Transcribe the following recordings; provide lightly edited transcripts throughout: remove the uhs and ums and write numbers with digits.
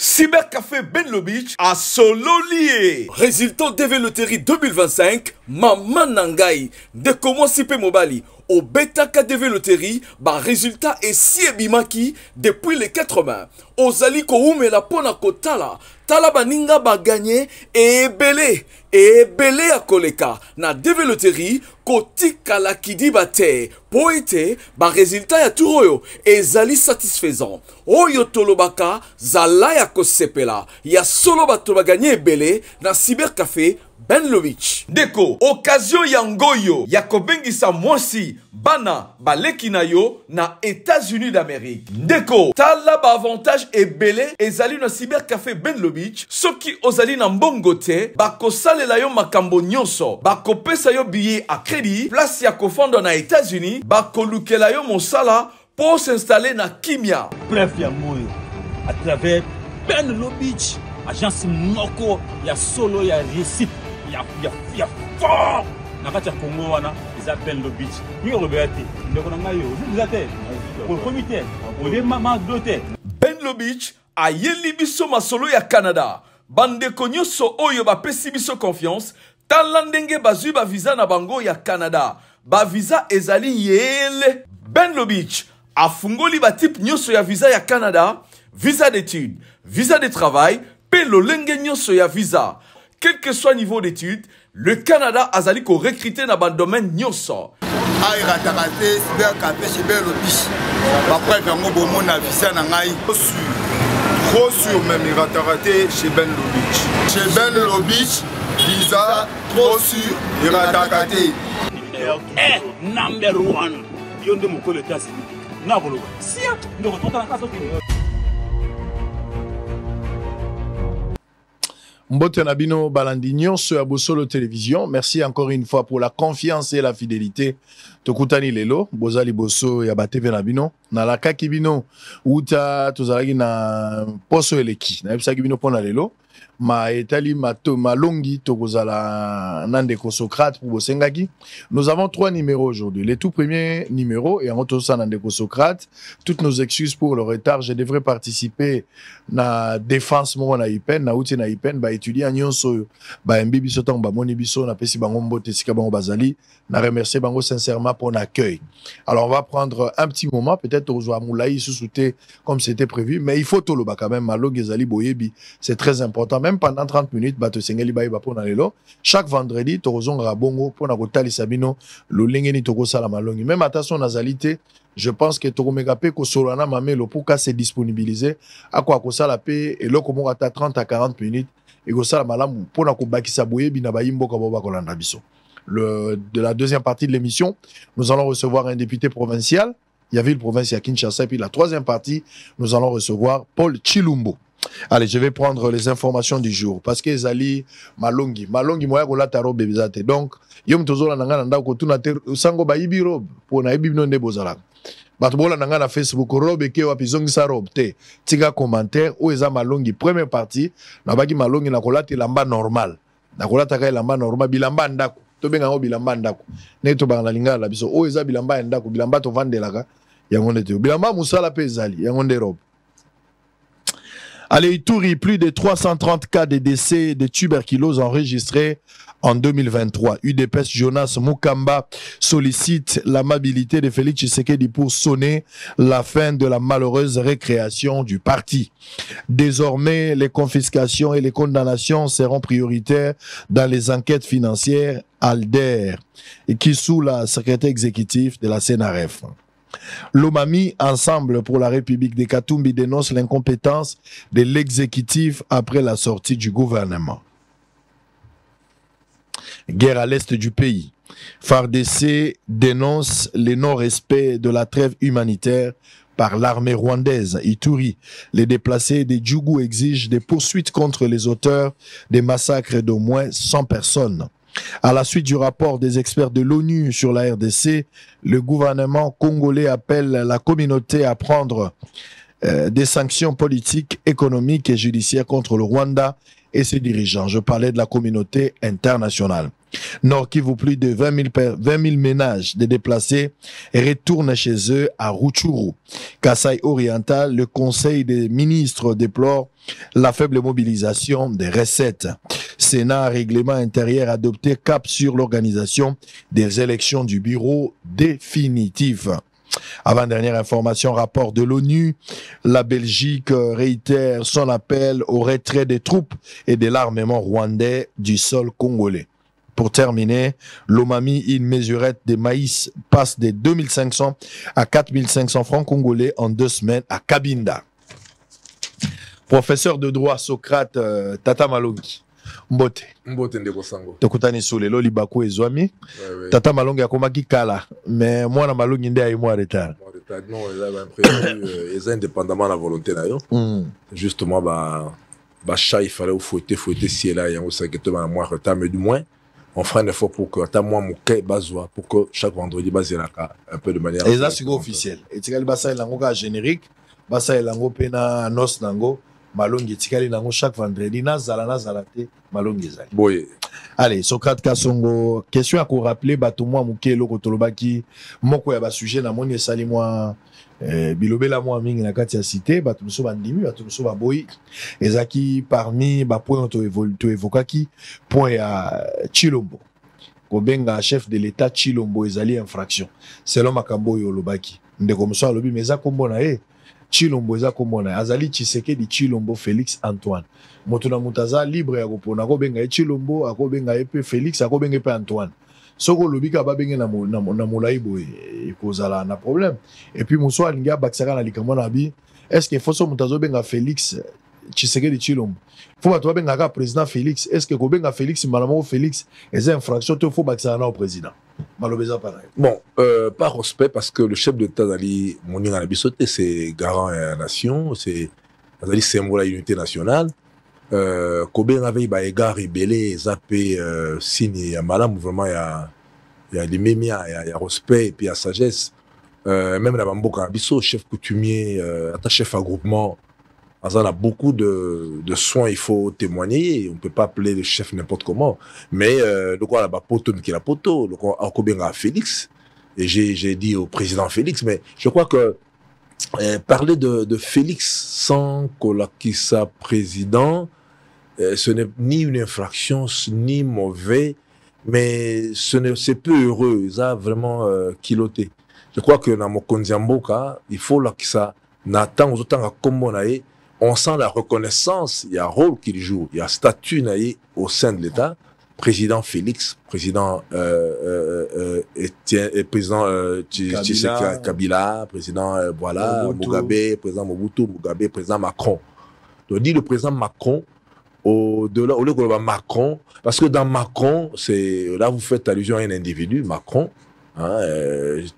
Cybercafé Benlo Beach à Sololier. Résultat DV Loterie 2025, Maman Nangai, de comment Sipé Mobali. Au Beta KDV Loterie, résultat est si ebimaki depuis les 80. Ozali Koume la pona kotala, tala baninga gagné et belé à koleka. Na DV Loterie, kotika la kidi bate, poete, résultat ya turoyo, et zali satisfaisant. Oyo tolobaka, zala ya kosepela, ya solo bato gagné belé, na Cybercafé Benlo Beach. Deko, occasion yangoyo, ya kobengisa mwasi, bana, baleki na yo, na États-Unis d'Amérique. Deko, tala avantage et belé, ezali na Cybercafé Benlo Beach, soki ozali na mbongote, bakosalela yo makambo nyonso, bakopesa yo billet à crédit, place ya kofando na États-Unis, bakolukela yo mosala, pour s'installer na Kimia. Bref, yangoyo, à travers Benlo Beach, agence moko, ya solo, ya réussite. Il y a fort. Nakati ya Congo wana, ils appellent le beach. Ni Roberti, ndeko na ngayo, vous êtes pour comité, pour les mamans d'hôtel. Benlo Beach a yeli biso masolo ya Canada. Bande konyoso oyo ba pesi biso confiance, talandenge bazui ba visa na bango ya Canada. Ba visa ezali yele. Benlo Beach a fungoli ba type nyoso ya visa ya Canada, visa d'études, visa de travail, pe lolenge nyoso ya visa. Quel que soit le niveau d'études, le Canada a zali ko recruter dans le domaine nyoso. Aïe ratarate Cybercafé chez Benlo Beach. Après vraiment bon mon visa na ngai. Trop sûr même ratarate chez Benlo Beach. Chez Benlo Beach, visa trop sûr ratarate. Number one. Yonde moko le tasi. Na bolo. Si ndo ko tona kaso ki. Mbote Nabino Balandignon sur Abosolo Télévision. Merci encore une fois pour la confiance et la fidélité. Tokutani Lelo, Bozali Bosso et Abate Venabino. Na la Kakibino, Uta, Tozaragi na Poso Eleki. Na Epsa Kibino Pona Lelo. Ma etali malongi tokozala nandeko Socrate pour Bosengaki. Nous avons 3 numéros aujourd'hui. Les tout premiers numéros et en tosa nandeko Socrate. Toutes nos excuses pour le retard. Je devrais participer na défense mo na Ipen, na outi na Ipen ba étudier nyonso ba mbibi sotang ba moni biso na pesi bango mbote sika bango bazali. Na remercier bango sincèrement pour l'accueil. Alors on va prendre un petit moment peut-être aux Moulaï sous-souté comme c'était prévu, mais il faut tout le bas quand même malog ezali boyebi. C'est très important. Même pendant 30 minutes, bato sengeli bayi ba pona lelo. Chaque vendredi, torozon rabongo pona kotali sabino lo lengeni toko sala malongi. Même attention nazalité, je pense que toko megape ko solana mamelo pour qu'à se disponibiliser à quoi ko sala pe et lo komo ata 30 à 40 minutes et ko sala malamu pona ko bakisa boyebi na bayimbo ka boba kolanda biso. De la deuxième partie de l'émission, nous allons recevoir un député provincial. Il y avait une province à Kinshasa. Et puis la troisième partie, nous allons recevoir Paul Chilumbo. Allez, je vais prendre les informations du jour. Parce que Zali Malongi, moya kola taro bebizate. Donc, yom tozola nanga nanda ko tuna te sango ba ibi robe pour na ibi nonde bozala. Batbola nanga na Facebook robe ke wapi zongi sa robe te. Tika commentaire ou eza Malongi première partie, na baki Malongi na kola te lamba normal. Na kola taka lamba normal bilamba ndako. To benga ngo bilamba ndako. Ne to banga lingala la biso o eza bilamba ndako, bilamba to vandelaka. Yangonde te. Bilamba musala pe ezali, yangonde robe. Allez, Ituri, plus de 330 cas de décès de tuberculose enregistrés en 2023. UDPS Jonas Mukamba sollicite l'amabilité de Félix Tshisekedi pour sonner la fin de la malheureuse récréation du parti. Désormais, les confiscations et les condamnations seront prioritaires dans les enquêtes financières ALDER, et qui sous la secrétaire exécutive de la CNRF. L'Omami, Ensemble pour la République des Katumbi, dénonce l'incompétence de l'exécutif après la sortie du gouvernement. Guerre à l'est du pays. FARDC dénonce le non-respect de la trêve humanitaire par l'armée rwandaise. Ituri, les déplacés des Djougou exigent des poursuites contre les auteurs des massacres d'au moins 100 personnes. À la suite du rapport des experts de l'ONU sur la RDC, le gouvernement congolais appelle la communauté à prendre des sanctions politiques, économiques et judiciaires contre le Rwanda et ses dirigeants. Je parlais de la communauté internationale. Nord Kivu, plus de 20 000 ménages de déplacés retournent chez eux à Rutshuru. Kasaï oriental, le Conseil des ministres déplore la faible mobilisation des recettes. Sénat, règlement intérieur adopté, cap sur l'organisation des élections du bureau définitif. Avant-dernière information, rapport de l'ONU, la Belgique réitère son appel au retrait des troupes et de l'armement rwandais du sol congolais. Pour terminer, l'Omami, une mesurette de maïs passe de 2500 à 4500 francs congolais en 2 semaines à Kabinda. Professeur de droit Socrate Tata Malongi. Mbote ndeko sango tokutani solelo libako ezwami Tata Malongi akomaki kala mais mwana Malongi nde ayi mwa retard non ils indépendamment la volonté na yo justement chat il fallait fouetter si là yango ça que toi moi retard mais du moins on fera un effort pour que ta moi mouké bazwa pour que chaque vendredi bazela un peu de manière et ça c'est officiel et tikali basa elango ka générique basa elango pena nos nango Malongi tikali nango chaque vendredi na zala te Malongi ezali. Boye. Allez, Socrate Kasongo, question à ko rappeler bato moi muke loko tolobaki moko ya ba sujet na moni esali moi bilobela moi mingi na kati ya cité bato muso bandimi bato muso baboyi ezaki parmi ba point to évokaki point ya Chilombo. Kobenga chef de l'état Chilombo ezali infraction. Selon makambo yo lobaki. Ndeko muso alobi meza kombo na Chilombo eza komona azali Tshisekedi Chilombo Félix Antoine motuna mutaza libre ya kopona ko benga Chilombo akobenga epe Félix akobenga epe Antoine soko lobika ba benga na molai boye ekozala na problème et puis muso alinga bakisaka na likambo na bi est-ce que foso mutazo benga Félix Tshisekedi Chilombo faut ba to benga ka président Félix est-ce que ko benga Félix malamo Félix eza infraction to faut bakisaka na au président. Bon, par respect, parce que le chef d'État d'Ali Moninga Nabisote, c'est garant à la nation, c'est symbole de l'unité nationale. Kobe avait des égards rebellés, zappé, signe, il y a malam, vraiment, il y a des mémias, il y a respect et puis il y a sagesse. Même la Bamboka Nabiso, chef coutumier, chef regroupement, on a beaucoup de soins, il faut témoigner. On ne peut pas appeler le chef n'importe comment. Mais le quoi là-bas, poto qui la poto, le quoi à Félix. Et j'ai dit au président Félix, mais je crois que parler de Félix sans qu'il soit président, ce n'est ni une infraction, ni mauvais, mais c'est peu heureux. Ça a vraiment kiloté. Je crois que dans mon Kondiamboka, il faut là que ça n'attend aux autant à Kombonae. On sent la reconnaissance, il y a un rôle qu'il joue, il y a un statut au sein de l'État. Président Félix, président président Kabila, président Mugabe, président Mobutu, Mugabe, président Macron. Donc dit le président Macron, au-delà, au lieu de Macron, parce que dans Macron, là vous faites allusion à un individu, Macron,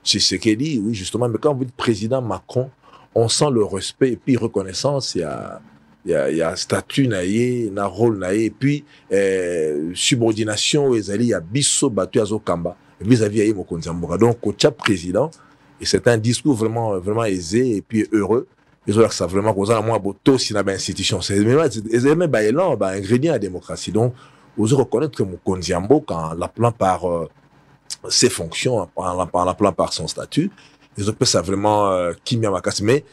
Tshisekedi, oui justement, mais quand vous dites président Macron, on sent le respect et puis reconnaissance, il y a statut naïe, na rôle naïe, et puis subordination, il y a bisso batu azokamba vis-à-vis de Mokonzamboka. Donc, au président, et c'est un discours vraiment aisé et puis heureux. Et que ça vraiment cause à moi boto si na ba institution. C'est même ba élan, ba ingrédient à la démocratie. Donc, vous reconnaître que Mokonzamboka, en l'appelant par ses fonctions, en l'appelant par son statut, ils ont fait ça vraiment mais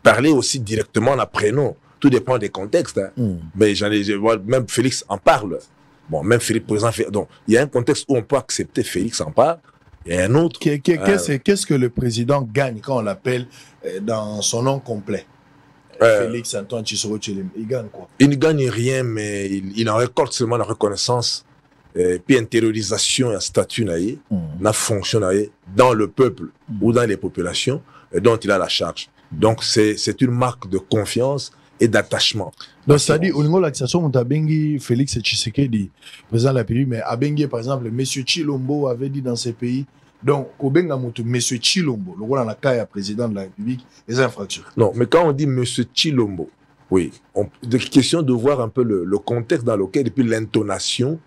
parler aussi directement en prénom. Tout dépend des contextes. Hein. Mais même Félix en parle. Bon, même Philippe, président, donc il y a un contexte où on peut accepter Félix en parle. Il y a un autre. Qu'est-ce que le président gagne quand on l'appelle dans son nom complet? Félix Antoine Tshisekedi Tshilombo, il gagne quoi? Il ne gagne rien, mais il en récolte seulement la reconnaissance. Puis intériorisation et statut na fonction dans le peuple ou dans les populations dont il a la charge. Donc c'est une marque de confiance et d'attachement. Donc c'est-à-dire au niveau de l'accession on a bengi Félix Tshisekedi président de la République, mais a bengi par exemple monsieur Chilombo avait dit dans ces pays. Donc au benga mutu monsieur Chilombo le rôle dans la cas président de la République les infractions. Non, mais quand on dit monsieur Chilombo, oui, de question de voir un peu le contexte dans lequel et puis l'intonation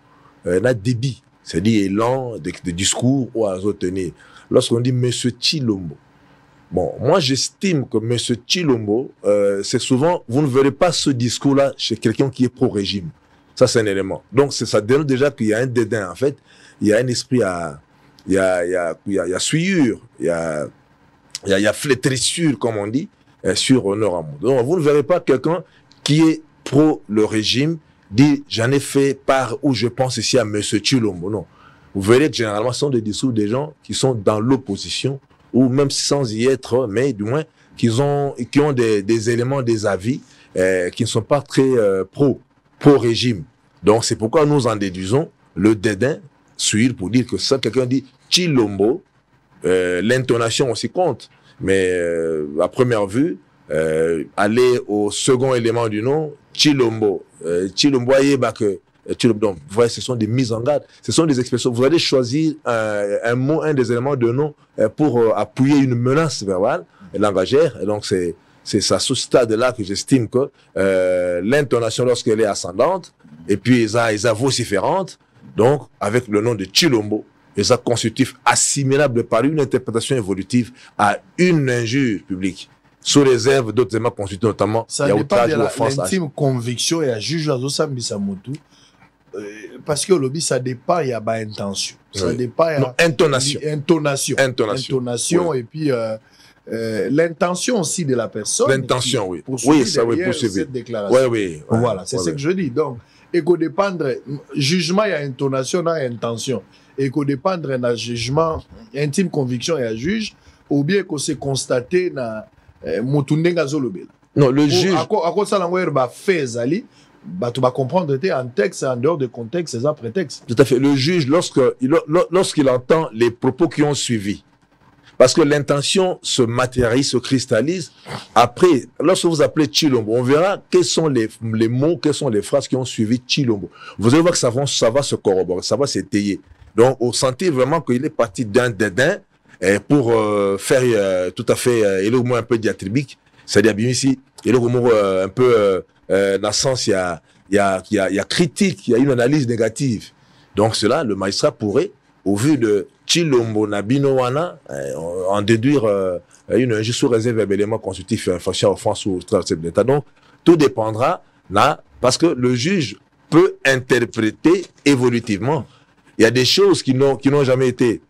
n'a débit, c'est-à-dire élan de discours ou à retenir. Lorsqu'on dit monsieur Chilombo, bon, moi j'estime que monsieur Chilombo, c'est souvent, vous ne verrez pas ce discours-là chez quelqu'un qui est pro-régime. Ça, c'est un élément. Donc, ça dénote déjà qu'il y a un dédain, en fait. Il y a un esprit il y a souillure, il y a flétrissure, comme on dit, sur Honneur Amour. Donc, vous ne verrez pas quelqu'un qui est pro le régime, dit, j'en ai fait part où je pense ici à M. Tshilombo. Non. Vous verrez que généralement, ce sont des discours des gens qui sont dans l'opposition, ou même sans y être, mais du moins, qui ont des éléments, des avis, qui ne sont pas très pro-régime. Donc, c'est pourquoi nous en déduisons le dédain, pour dire que ça, quelqu'un dit Tshilombo, l'intonation aussi compte. Mais à première vue, aller au second élément du nom, Tshilombo. Tshilombo, donc, vous voyez, ce sont des mises en garde, ce sont des expressions. Vous allez choisir un mot, un des éléments de nom pour appuyer une menace verbale, langagère. Et donc, c'est à ce stade-là que j'estime que l'intonation, lorsqu'elle est ascendante, et puis elle est vociférante, donc, avec le nom de Tshilombo, et ça constitue assimilable par une interprétation évolutive à une injure publique, sous réserve d'autres éléments constitués, notamment, ça dépend de l'intime conviction et à juge à Zosambisamotu, parce que lobby, ça dépend, il y a pas intention. Ça dépend, il y a intonation. Et puis, l'intention aussi de la personne. L'intention, oui. Oui, ça va poursuivre. Cette déclaration. Oui. Voilà, c'est ce que je dis. Donc, et qu'au dépendre, jugement, il y a intonation, il y a intention. Et qu'au dépendre d'un jugement, intime conviction, il y a juge, ou bien qu'on s'est constaté dans Motundenga Zolobel. Non, le juge. À quoi ça l'envoie fait Zali, tu vas comprendre en texte, en dehors de contexte, c'est un prétexte. Tout à fait. Le juge, lorsqu'il entend les propos qui ont suivi, parce que l'intention se matérialise, se cristallise. Après, lorsque vous appelez Tshilombo, on verra quels sont les mots, quelles sont les phrases qui ont suivi Tshilombo. Vous allez voir que ça va se corroborer, ça va s'étayer. Donc, on sentit vraiment qu'il est parti d'un dédain pour faire tout à fait, et le mot un peu diatribique, c'est-à-dire bien ici, et le mot un peu, dans le sens, il y a critique, il y a une analyse négative. Donc, cela, le magistrat pourrait, au vu de Tshilombo Nabino Wana, en déduire une injure sous réserve d'éléments constitutifs infraction offense ou traite d'État. Donc, tout dépendra là, parce que le juge peut interpréter évolutivement. Il y a des choses qui n'ont jamais été,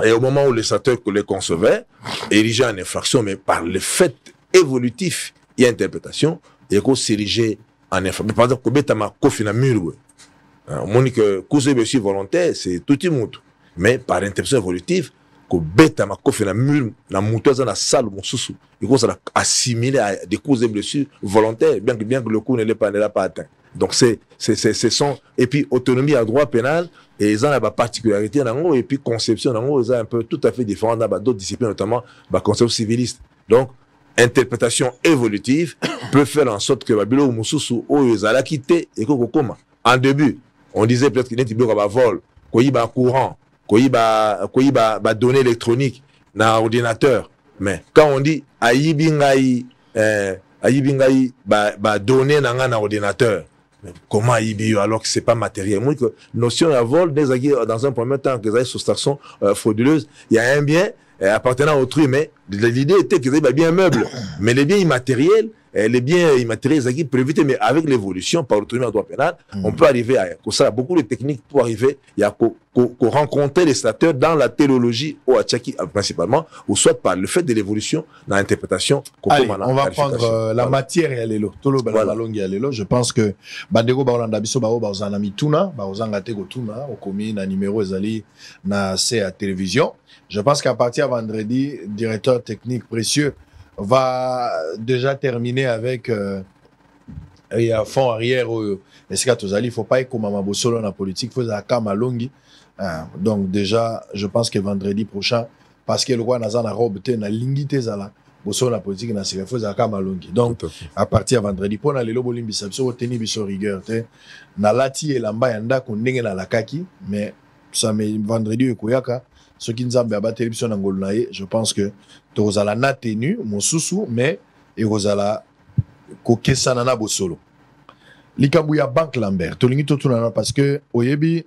et au moment où les législateur les concevait, érigé en infraction, mais par le fait évolutif et interprétation, il y a qu'on s'érigeait en infraction. Par exemple, quand on a confina mur, on dit que cause de volontaire, c'est tout le monde. Mais par interprétation évolutive, que bêta ma confina mur, la monteuse dans la salle, mon sous, il faut assimiler à des causes de blessures volontaires, bien que le coup ne l'ait pas atteint. Donc c'est son, et puis autonomie à droit pénal, et ils ont la particularité dans et puis conception dans ils ont un peu tout à fait différent dans d'autres disciplines, notamment la conception civiliste. Donc interprétation évolutive peut faire en sorte que Babilo ou Moussousou ou ils ont quitté et que en début on disait peut-être qu'il y a un vol, qu'il y a un courant, qu'il y a un données électroniques dans l'ordinateur, mais quand on dit aïbingaï données dans un ordinateur, comment il alors que c'est pas matériel. Moi, que notion de vol, dans un premier temps, que les soustractions frauduleuses, il y a un bien appartenant à autrui, mais l'idée était que les biens meubles, mais les biens immatériels, ils peuvent éviter, mais avec l'évolution par l'autonomie en droit pénal, on peut arriver à ça. Beaucoup de techniques pour arriver, il y a qu'on rencontrer les stateurs dans la théologie ou à Tchaki principalement, ou soit par le fait de l'évolution dans l'interprétation. Allez, on va prendre la matière et aller là. Je pense que Bandego Baolanda Biso Bao Baozana Mituna, Baozanga Tego Tuna, au commis, na numéro Ezali, na C à télévision. Je pense qu'à partir de vendredi, directeur technique précieux va déjà terminer avec un fond arrière. Est-ce qu'il ne faut pas être comme Mamabo Solo dans la politique, il faut faire Kamalongi. Donc déjà, je pense que vendredi prochain, parce que le roi n'a pas robe, n'a l'ingité zala, Bosso la politique n'a pas fait ça Kamalongi. Donc à partir de vendredi, pour aller au Bolimbi, ça peut tenir biso rigueur. Na lati et lamba yanda qu'on n'est na la kaki, mais ça met vendredi et koyaka. Ce qui nous a battu je pense que tu as la tenu, mon sous mais et tu as la coquille sanana bosolo. Likabouya Banque Lambert, tu l'as tout parce que oyebi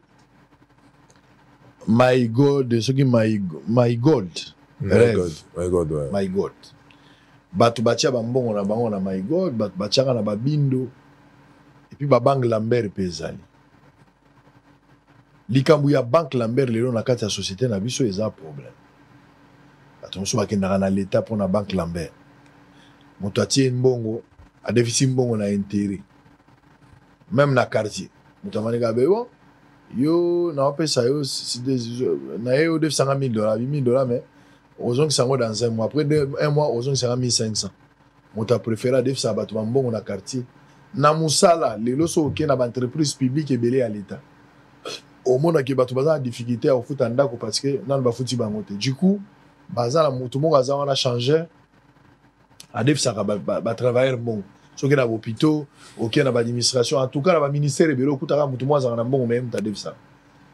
my God, ce qui my God, my God. Batu bacha bambongo na bango na my God, batu bacha na babindo. et puis banque Lambert pesali likambu ya banque Lambert lelo na kati ya société na biso eza problème attention bakendaka na l'état pour na banque Lambert moto atie mbongo a déficit mbongo na intérêt même na quartier moto amanika bebo yo na opesa yo na yo $100 $8,000 mais ozongi sango dans un mois après un mois ozongi sango 1,500 moto préféré déficit bato mbongo na quartier na musala lelo so oke na ba entreprise publique ebele ya l'état au monde qui bato baza difficulté à futa ndako parce que nan ba futi bango te du coup baza la moto moko aza wana changer a déficit ba travailler bon so ke na hôpitaux oke na ba administration en tout cas na ba ministère ebele okutaka moto mo aza na mbongo même ta déficit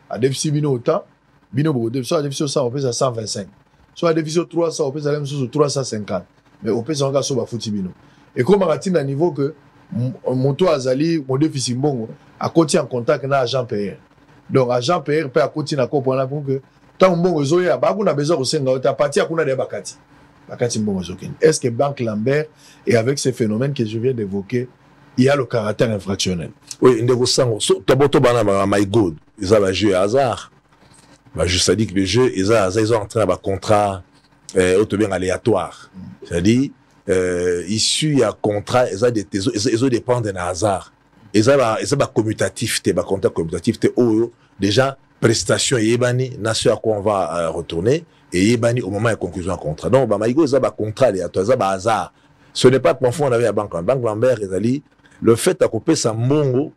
a déficit bino autant bino bo déficit a déficit 100 on peut à 125 so a déficit 300 on peut à même sur 350 mais on peut ça encore so ba futi bino et comme on à niveau que moto azali mon déficit mbongo a côté en contact na agent payeur donc agent payeur peut à côté na comprendre pour que tant mbongo zoya ba kuna besoin ko senga ta partir kuna de bakati mbongo zoken est-ce que banque Lambert et avec ces phénomènes que je viens d'évoquer il y a le caractère infractionnel? Oui, ndeko sango so taboto bana ba my good ils ont jeu hasard bah je ça dit que le jeu ils ont entré dans un contrat auto bien aléatoire c'est-à-dire issu à contrat ils ont dépend d'un hasard ils ont commutatif ba contrat commutatif déjà prestation yebani na ce à quoi on va retourner et yebani au moment de conclusion contrat donc ba maigo ils ont contrat aléatoire ils ont hasard ce n'est pas confondre avec la banque Lambert le fait à couper sa mongo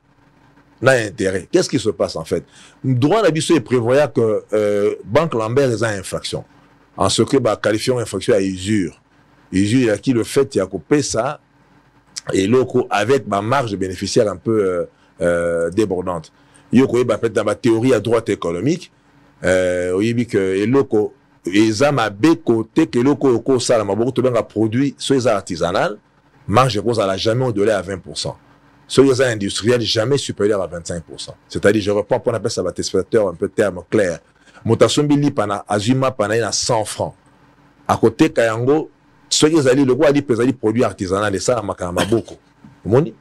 n'a intérêt. Qu'est-ce qui se passe en fait? Le droit d'habitude prévoit que banque Lambert est une infraction en ce que qualifions infraction à usure. Usure à qui le fait à couper ça et l'autre avec ma marge bénéficiaire un peu débordante. Yoko peut-être dans ma théorie à droite économique que l'autre ils ont ma B côté que l'autre ça la beaucoup de produit soit les artisanal marge cause à la jamais au-delà à 20%. Sur les industriels jamais supérieur à 25%. C'est-à-dire je reprends pour appelle ça va téléspectateur un peu terme clair. Mutation bili pana azuma pana na 100 francs. À côté Kayango ceux qui allaient le quoi dit pesali produit artisanal et ça makama beaucoup. Moni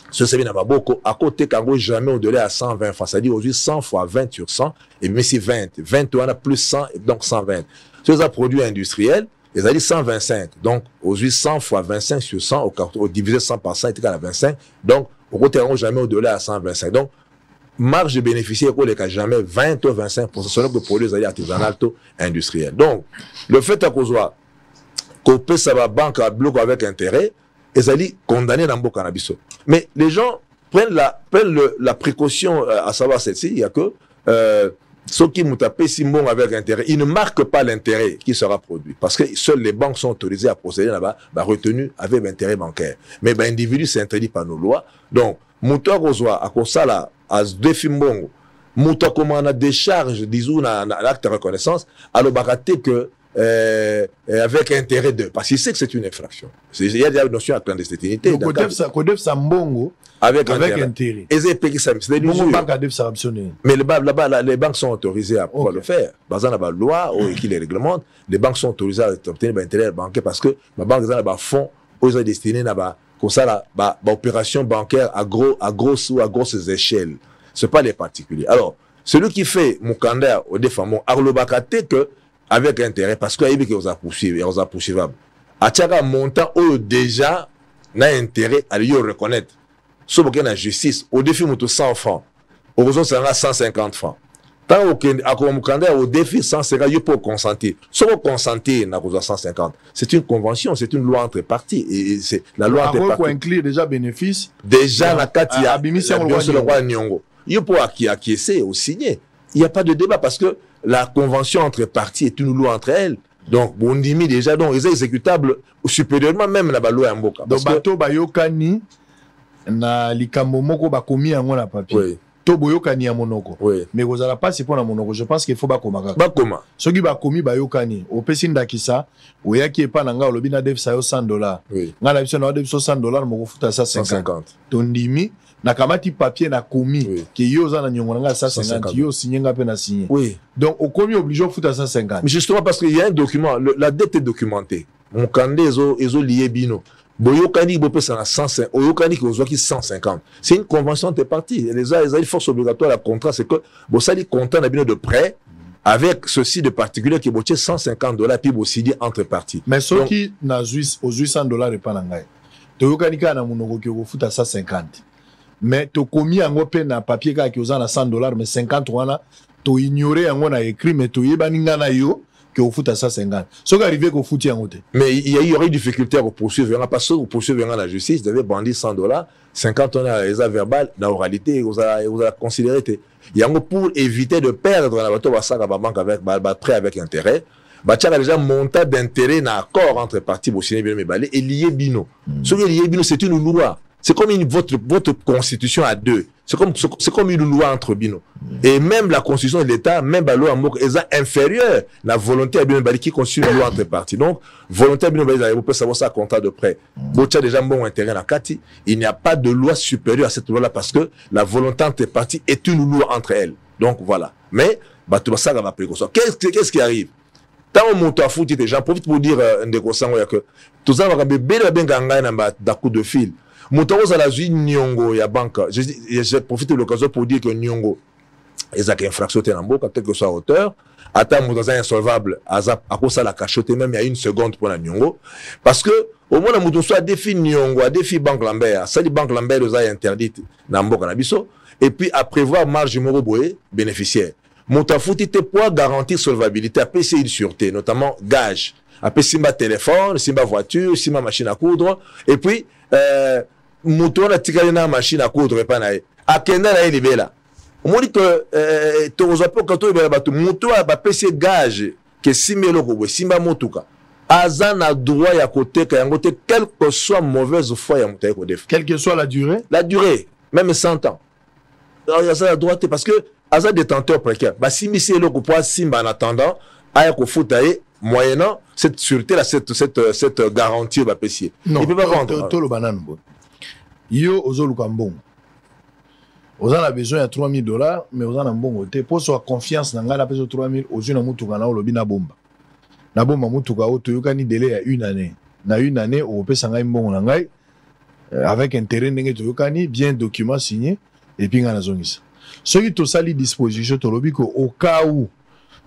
ce c'est bien beaucoup à côté Kayango jamais au-delà à 120 francs. C'est-à-dire aujourd'hui 100 fois 20 sur 100 et mais c'est 20 on a plus 100 et donc 120. Sur les produits industriels ils allaient 125 donc aujourd'hui 100 fois 25 sur 100 au divisé 100 par 100 est égal à 25 donc au côté jamais au-delà à 125 donc marge de bénéficiaire pour les cas jamais 20 ou 25% selon que produits allaient artisanal tout industriel donc le fait à cause qu'on peut ça va banque à bloc avec intérêt ils allaient condamner dans le cannabis mais les gens prennent la précaution à savoir celle-ci il y a que ceux qui m'ont tapé si bon avec intérêt, ils ne marquent pas l'intérêt qui sera produit. Parce que seules les banques sont autorisées à procéder là-bas, retenu avec l'intérêt bancaire. Mais l'individu, c'est interdit par nos lois. Donc, Moutoua Rozoa, à cause là, à ce défi bon, Moutoua comment on a des charges, disons, dans l'acte de reconnaissance, alors, raté que, avec intérêt de. Parce qu'il sait que c'est une infraction. Il y a des notions à clandestinité. Donc, Kodef Sambongo. Avec intérêt. Et c'est des mais là-bas, les banques sont autorisées à pouvoir le faire. Dans la loi qui les réglemente, les banques sont autorisées à obtenir l'intérêt bancaire parce que la banque a un fonds aux destinés comme ça, opération bancaire à grosses échelles. Ce n'est pas les particuliers. Alors, celui qui fait mon candidat au défendement, Arlobakate que avec intérêt, parce qu'il y a des gens qui sont poursuivables. À chaque montant, déjà, n'a intérêt à lui reconnaître. Sauf qu'il y a la justice, au défi, de 100 francs. Au besoin, ça sera 150 francs. Tant qu'on candidat au défi 150, il peut consentir. Sauf qu'on consentir, n'a pas 150. C'est une convention, c'est une loi entre parties. Et c'est la loi entre parties. Pour inclure déjà bénéfice. Déjà, la carte, il y a le roi Nyongo. Il peut acquiescer ou signer. Il n'y a pas de débat parce que la convention entre parties est une loi entre elles. Donc, on dit déjà, donc, ils sont exécutables supérieurement même la loi Mboka. Donc, bateau bayokani na likambo moko bakomi yango na papier. Oui. To boyokani ya monoko. Oui. Mais vous allez pas c'est pour na monoko. Je pense qu'il faut bakoma. Bakoma. Soki bakomi bayokani, opesi ndakisa, oyaki epa na nga olobi na def sa yo $100. Oui. Nga na biso na def so $100 moko futa 150. Tondimi na kamati papier na komi oui. Ki yo za na nyongo nga 150 yo signé nga pe na signé. Oui. Donc au komi obligé futa 150. Mais justement parce qu'il y a un document, la dette est documentée. Mon candidat ils ont lié bino. Boyokani bopesa na 150, oyokani kozwaki 150. C'est une convention de parties. Les a force obligatoire à contrat, c'est que bosali contrat na bino de prêt avec ceci de particulier qui botie $150 puis bosidi entre parties. Mais ceux qui na aux $800 et pas nangai. Toyokani ka na munoko ki ofuta 150. Mais to komi yango pe na papier ka ki ozana $100 mais 50 wana to ignorer yango na écrit mais to yebaninga na yo que au foot à 150. Ce qui arrive qu'au foot, mais il y aurait une difficulté à poursuivre. Parce que vous poursuivre la justice, vous devez brandir $100, 50 ans à les verbal, dans l'oralité, vous allez considérer. Il y a pour éviter de perdre la banque avec prêt avec intérêt. Il y a déjà un montant d'intérêt dans l'accord entre parties et lié bino. Ce qui est lié bino, c'est une loi. C'est comme votre constitution à deux. C'est comme une loi entre bino. Et même la constitution de l'État, même la loi est inférieure à la volonté à Bino qui constitue une loi entre parties. Donc, volonté à Bino vous pouvez savoir ça, contrat de prêt. Bocha déjà bon intérêt dans Kati. Il n'y a pas de loi supérieure à cette loi-là parce que la volonté entre parties est une loi entre elles. Donc, voilà. Mais, ça va pas qu'est-ce qui arrive? Tant on monte à foot, j'en profite pour dire que tout ça va bien coup de fil. Moutaro à la Nyongo, il y a banque. Je profite de l'occasion pour dire que Nyongo, il y a une infraction de Namboka, quel que soit hauteur. Attends, Moutaro insolvable, à cause de la cachotte, même il y a une seconde pour la Nyongo. Parce que, au moins, Moutaro soit défi Nyongo, a défi Banque Lambert. Ça, les Banque Lambert, ils ont interdit Namboka Nabiso. Et puis, à prévoir marge Moroboé, bénéficiaire. Moutaro était pour garantir solvabilité, à PCI de sûreté, notamment gage. Après, Simba téléphone, Simba voiture, Simba machine à coudre. Et puis, moto na tikali na machine à coudre pas na akenda na libela on dit que tozo po quand to libela batu moto ba pese gage que simelo ko simba motuka azana droit ya côté ka yango te quelle que soit mauvaise foi ya moto ko def quelle que soit la durée même 100 ans alors il y a ça la droit parce que azan détenteur précaire ba simbi c'est le ko pour simba en attendant aya ko futaye moyennant cette sûreté là cette garantie va pessier il peut pas vendre tout le banane yo ozoluka mbongo oza na besoin ya $3000 mais oza na mbongo te po so confiance na ngala peso 3000 ozu na mutuka na olobi na bomba mutuka o toyokani délai ya une année o pesa ngai mbongo na ngai avec intérêt ndenge toyokani bien document signé et puis ngana zongisa soki tosali disposition tolobi ko au cas où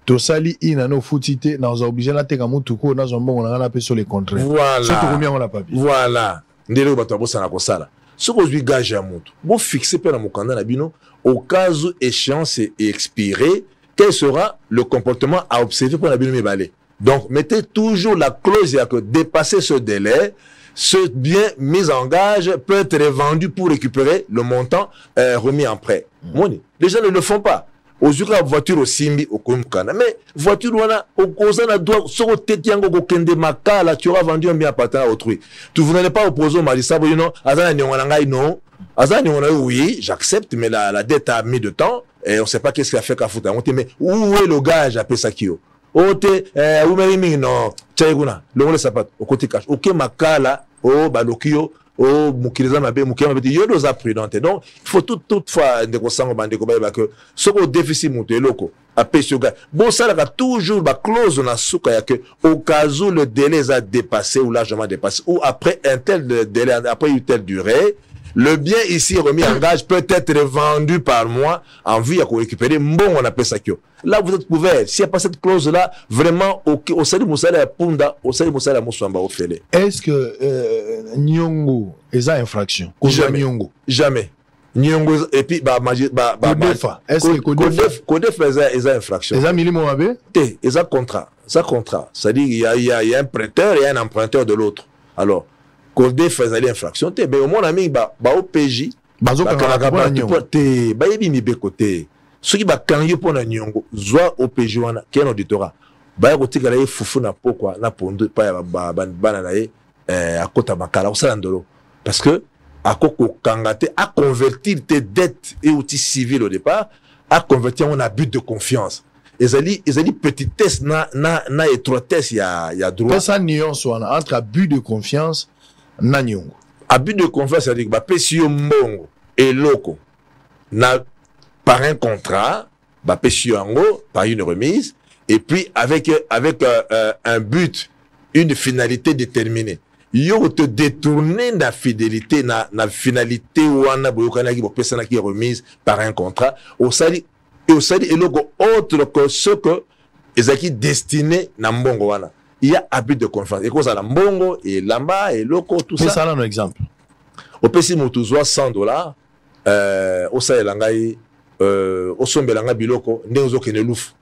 tosali inano futite na oza obligé na teka mutuko na zo mbongo na ngala peso les contrats voilà so tokomi yango na papier voilà ndelo bato bosa na kosala. Ce que je gage à montre, vous fixez pas dans mon canal à bino, au cas où échéance est expirée, quel sera le comportement à observer pour la bino balai. Donc, mettez toujours la clause que dépasser ce délai, ce bien mis en gage peut être vendu pour récupérer le montant remis en prêt. Les gens ne le font pas. Aux yeux de la voiture au Simbi, au Kumkana. Mais voiture, au Kozana doit se retenir au Kende Makala, tu auras vendu un bien appartenant à autrui. Tu ne venez pas opposer au Marissa, non, Azan non. Azan oui, j'accepte, mais la dette a mis de temps, et on ne sait pas qu'est-ce qu'il a fait qu'à foutre. Mais où est le gage à Pesakio? Ote, où m'est non, Tchaïguna, le sapat, au côté cash. Ok, Makala, au Balokio, oh mukiriza mabe mukiyama beti yodo za prudente donc il faut toutefois de kosango bande ko ba que ce ko déficit muto eloko apesi ga bon ça là toujours ba clause na suka ya que au cas où le délai a dépassé ou largement dépassé ou après un tel délai après une telle durée le bien ici remis en gage peut être vendu par moi en vue à récupérer bon on appelle ça que là vous êtes couvert s'il n'y a pas cette clause là vraiment au sali musala punda au sali musala musamba au fele est-ce que Nyongo est ça infraction jamais Nyongo et puis est-ce que Kodef est ça infraction est ça minimum abe est ça contrat c'est-à-dire il y a un prêteur et un emprunteur de l'autre alors Kodef faisait l'infraction mais au mon ami au PJ yebi mi côté ceux qui kangi pour na Nyongo zwa au PJ wana qui est un auditorat ko tikala ye fufu na pokwa na pondo pa ya bana na ye à kota makala osala ndolo parce que à koko kangate à convertir tes dettes et outils civils au départ à convertir en abus de confiance ezali petitesse na étroitesse ya droit ça nuance entre abus de confiance na Nyongo abus de confiance c'est-à-dire ba pesi mbongo et loko na par un contrat ba pesi yango par une remise et puis avec un but une finalité déterminée yo te détourner la fidélité na finalité wana boyokana ki bopesana ki remise par un contrat au sali et logo autre que ce que ezaki destiné na mbongo wana. Il y a abus de confiance. Et ça la mbongo et lamba et loco tout ça. Mais ça là un exemple. Au pesi mutuzwa $100 au sa elangai au sombelanga biloko ndezo kene louf.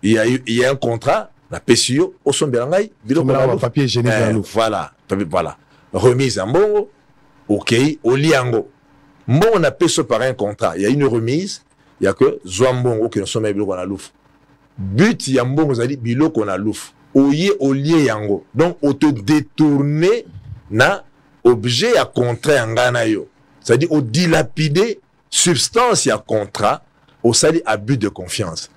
Il y a un contrat la PSIO au sombelanga biloko na papier génie dans louf. Voilà, remise en mbongo. OK, au liango. Mbongo na peso par un contrat. Il y a une remise, il y a que zwambongo que nous sommes biloko na louf. But ya mbongo zali biloko na louf. Oye au lié yango. Donc on te détourner na objet à contrat ngana yo. C'est-à-dire au dilapider substance à contrat au sali abus de confiance.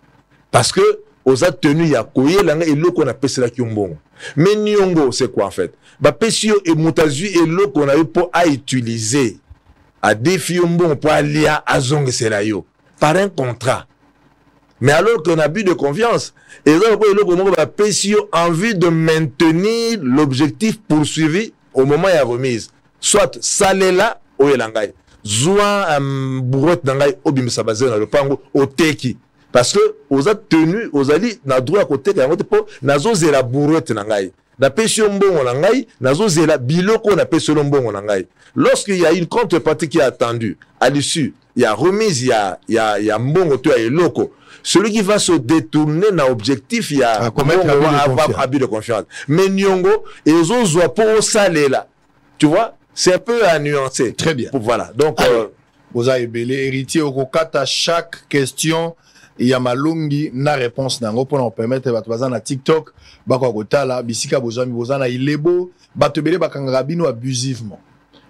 Parce que aux a tenu ya koye langa et lo qu'on appelle cela kiumbongo. Mais nyongo c'est quoi en fait? Ba pesio et mutazu et lo qu'on a eu pour à utiliser à défier mbongo pour aller à azong cela yo par un contrat. Mais alors qu'on a abus de confiance, et là, on a PSIO en vue de maintenir l'objectif poursuivi au moment de la remise. Soit salela ou elangay. Zoua bourrette d'angay ou bimsabazé dans le pango au teki. Parce que aux a tenu, aux a dit, na droit à côté, na zo zela bourrette d'angay. Na PSIO mbongo d'angay, na zo zela biloko na PSIO mbongo d'angay. Lorsqu'il y a une contrepartie qui est attendue, à l'issue, il y a remise, il y a mbongo, tu as loko. Celui qui va se détourner dans l'objectif, il y a abus de confiance. Mais Nyongo, et les autres pour saler là. Tu vois, c'est un peu à nuancer. Très bien. Voilà. Donc, vous avez belé héritier au à chaque question. Il y a malungi na réponse nango pour nous permettre de na TikTok, bakwa kotala, bisika bozami bozana ilebo, batebele bakanga bino abusivement.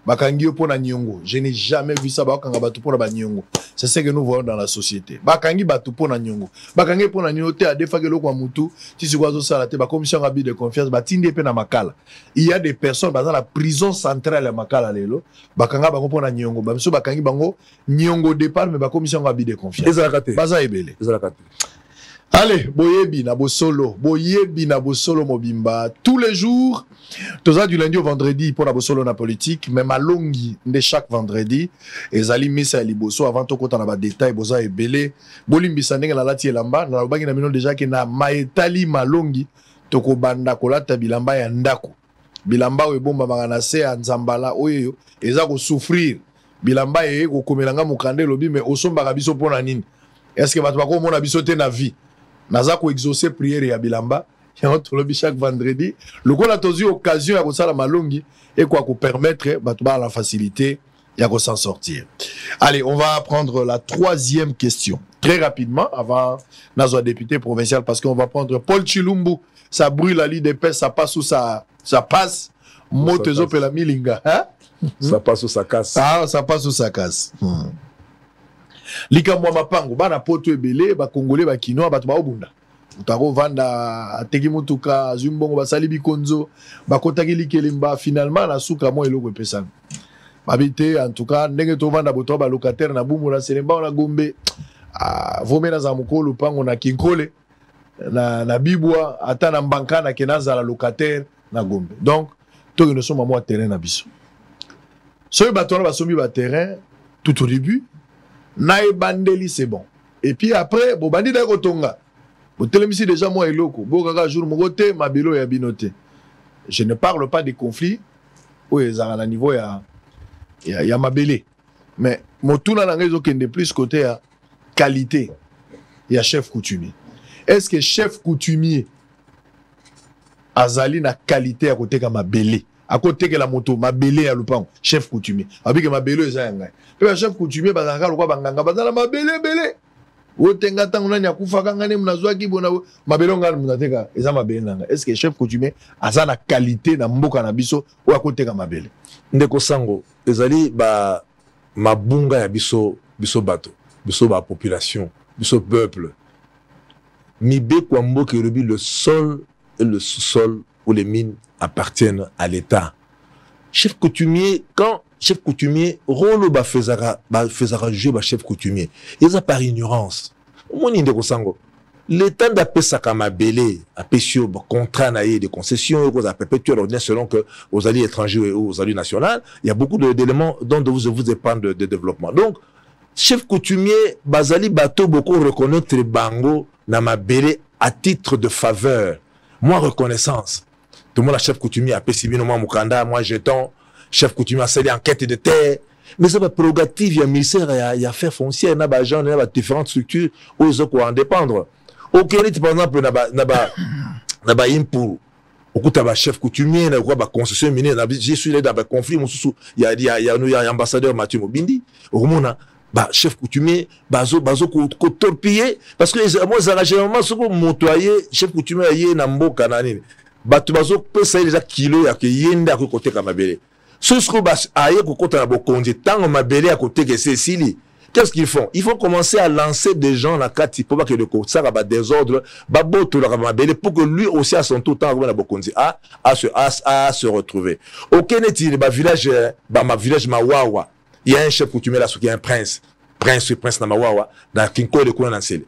Bakangio pour na nyongo. Je n'ai jamais vu ça bakanga batu pour na nyongo. C'est ce que nous voyons dans la société. Bakangi batu pour na nyongo. Bakangi pour na nyongo te a defagelo kwa mutu, ti sikwazo sala te ba commission abus de confiance batindi pe na makala. Il y a des personnes dans la prison centrale à makala lelo, bakanga bango pour na nyongo. Ba biso bakangi bango nyongo départ mais ba commission abus de confiance. Ezalakate. Baza ebele. Ezalakate. Allez, boyebi na bosolo mobimba tous les jours. Toza du lundi au vendredi pour la bosolo na politique, mais malongi de chaque vendredi. Ezali misa liboso avant to kota na ba détail boza ebele. Bolimbisa ndenge na lati elamba na lobangi na mino déjà que na maetali malongi toko banda kolata bilamba ya ndako. Bilamba o ebomba mangana se ya nzambala oyo eza ko souffrir. Bilamba e ko komelanga mukande lobi mais osomba biso pona nini? Est-ce que batu bako mona biso te na vie? Naza ko exaucer prière ya bilamba. Chaque vendredi, le coup a toujours occasion à ça la malongi et quoi qu'on permettre la facilité et à s'en sortir. Allez, on va prendre la troisième question très rapidement avant notre député provincial parce qu'on va prendre Paul Chilumbu. Ça brûle la lit d'épais, ça passe ou ça passe. Motezo pela milinga, hein? Ça passe ou ça casse. Ah, ça passe ou ça casse. Lika mwa mapango bana poto ebele ba congolais ba kinois ba obunda. Utaro vanda ateki mutuka zumbongo basali bikonzo bakotaki likelimba finalement na suka mo eloko epesana babite en tout cas ndenge to vanda boto ba locataire na bumu na selemba na gombe vomena za mukolo pango na kinkole na bibwa ata na mbankana kenaza la locataire na gombe. Donc to que nous sommes à terrain na biso so bato na basombi ba terrain tout au début na ebandeli c'est bon et puis après bo bandi da kotonga. Ici déjà moi et loko. Jour mogote mabelo ya binote. Je ne parle pas des conflits où ils sont à niveau ya mabele. Mais motuna nangezo kende plus côté à qualité. Il y a chef coutumier. Est-ce que chef coutumier azali na qualité à côté ka mabele? À côté que la moto mabele ya lupango chef coutumier. Abi que mabelo eza ngai. Pe chef coutumier bazaka lokwa banganga bazala mabele bele. Est-ce que chef coutumier a la qualité na mboka na biso ou à côté de mabele? Ndeko sango, ezali ba mabunga ya biso bato, biso ba population, biso peuple. Mibe kwa mboka erobi le sol et le sous-sol où les mines appartiennent à l'État. Chef coutumier, quand chef coutumier, rôle ba faisara jeu ba chef coutumier. Ils ont par ignorance. Moni ndeko sango. l'état d'apesaka mabele apesio contrat naie de concession aux perpétuer l'ordinaire selon que aux alliés étrangers ou aux alliés nationaux, il y a beaucoup d'éléments dont vous dépendent de développement. Donc chef coutumier bazali bateau beaucoup reconnaître bango na mabele à titre de faveur. Moi reconnaissance. Tout le monde a chef coutumier a pesibino moi mukanda, moi jeton, chef coutumier a cédé enquête de terre. Mais c'est pas prérogative, il y a ministère, il y a affaires foncières, il y a gens, il y a différentes structures où ils ont en dépendre. Au Kenya, par exemple, il y a impôt. Au coup, il y a chef coutumier, il y a concession minière, j'ai suis là dans le conflit, il y a ambassadeur Mathieu Mobindi. Au moins, chef coutumier, bazo torpiller, parce que moi, ça généralement, ce que montoyer, chef coutumier, il y a un mot cananine. Bazo peut savoir déjà kilo, il y a que yenda à côté Kamabele. Ceux qui aillent au côté de la Bokonji, tant on m'a belé à côté de Cécilie, qu'est-ce qu'ils font? Ils vont commencer à lancer des gens dans la carte pour que le côté ça va désordre, pour que lui aussi à son tour temps à Bokonji à se retrouver. Au Kennedy, ma village Mawawa, il y a un chef coutumier là, il y a un prince na Mawawa, dans Kinko de Kouanansele.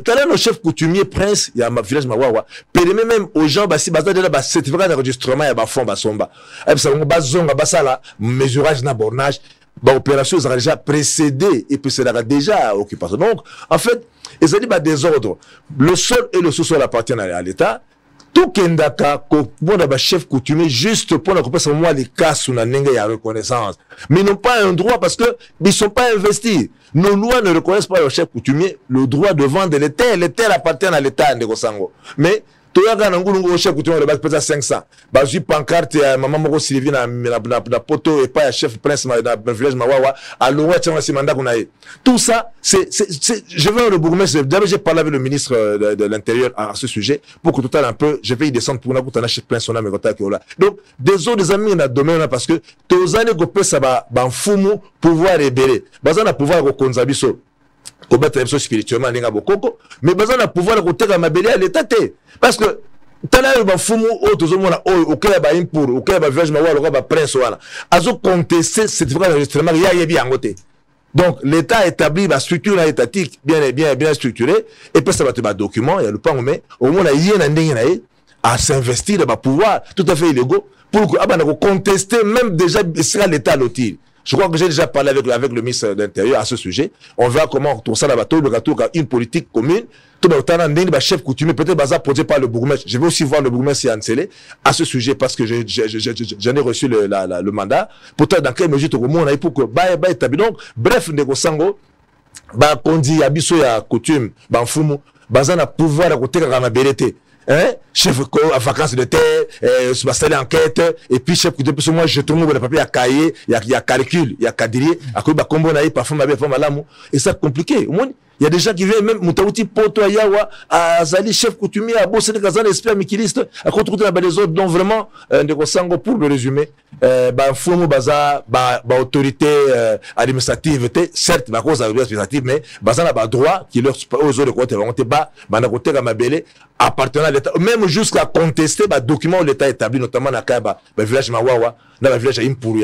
Quand le chef coutumier prince, il y a un village Mawawa, permet même aux gens, si bas de là, certificat d'enregistrement, il y a un fond, basomba. Et puis, ça va mesurage, na bornage, opération, ça a déjà précédé, et puis, c'est déjà occupation. Donc, en fait, ils ont dit, désordre. Le sol et le sous-sol appartiennent à l'État. Tout Kendaka, comme chef coutumier, juste pour la moi les cas sous la nengue et la reconnaissance. Mais ils n'ont pas un droit parce que ils ne sont pas investis. Nos lois ne reconnaissent pas le chef coutumier le droit de vendre les terres. Les terres appartiennent à l'État de Gosango. Mais Toyaga Nangoulou, chef coutumier, le bac peut 500. Bazu pancarte, maman Moko Sylvie, na poto, et pas chef prince, dans le village Mawawa, à l'ouest, c'est mandat qu'on a. Tout ça, je vais le bourgmestre, d'abord j'ai parlé avec le ministre de l'Intérieur à ce sujet, pour que tout à l'heure un peu, je vais y descendre pour qu'on a chef prince, son âme, donc, des autres amis, on a domaine, parce que, tous années qu'on peut, ça va, fumu, pouvoir révéler. Bazan a pouvoir au konzabiso. Combattre les spirituellement, mais besoin de pouvoir côté à mabélé à l'état. Parce que, tout à l'heure, fumu, auquel il y a impur, auquel il y a village mawa, le prince, azo contester cette fois d'enregistrement, il y a bien côté. Donc, l'État établit la structure étatique bien structurée, et puis ça va être un document, il y a le pan, mais au moins, il y a un à s'investir dans le pouvoir, tout à fait illégaux, pour contester même déjà, sera l'État l'outil. Je crois que j'ai déjà parlé avec le ministre de l'Intérieur à ce sujet. On verra comment tout ça, une politique commune. Tout le temps, un chef coutumier, peut-être bazar produit par le bourgmestre. Je vais aussi voir le bourgmestre Yansele à ce sujet parce que j'en ai reçu le mandat. Pourtant, dans quelle mesure tout le monde a pour que établi. Donc, bref, Negosango, qu'on dit abisso ya coutume, fumu, bazar a pouvoir à côté de la vérité. Chef à vacances de terre, se passer l'enquête, et puis chef de moi je tourne le papier à cahier, il y a calcul, il y a cadrier, à quoi combo naï parfois ma belle femme à l'amour, et ça compliqué. Au moins, il y a des gens qui viennent même Moutaouti Poto Yawa, à Zali chef coutumier, à Bossé de Kazan, esprit mikiliste, à contre les autres, donc vraiment, Negosango pour le résumer, Foumou Baza, autorité administrative, certes, ma cause administrative, mais Baza n'a droit qui leur aux autres côtés, on était bas, côté à ma belle, appartenant à l'État, même jusqu'à contester les documents où l'État établi, notamment dans le village Mawawa, dans le village Impuru,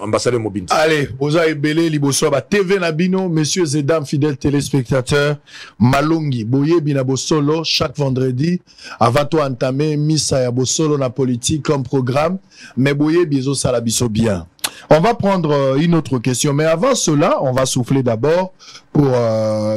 ambassadeur Mobindi. Allez, Oza Ebele, Liboso, TV Nabino, messieurs et dames, fidèles téléspectateurs, Malongi, Boye Binabosolo, chaque vendredi, avant toi entamer, Missa Yabosolo, na politique comme programme, mais Boye Bizo Salabiso bien. On va prendre une autre question, mais avant cela, on va souffler d'abord pour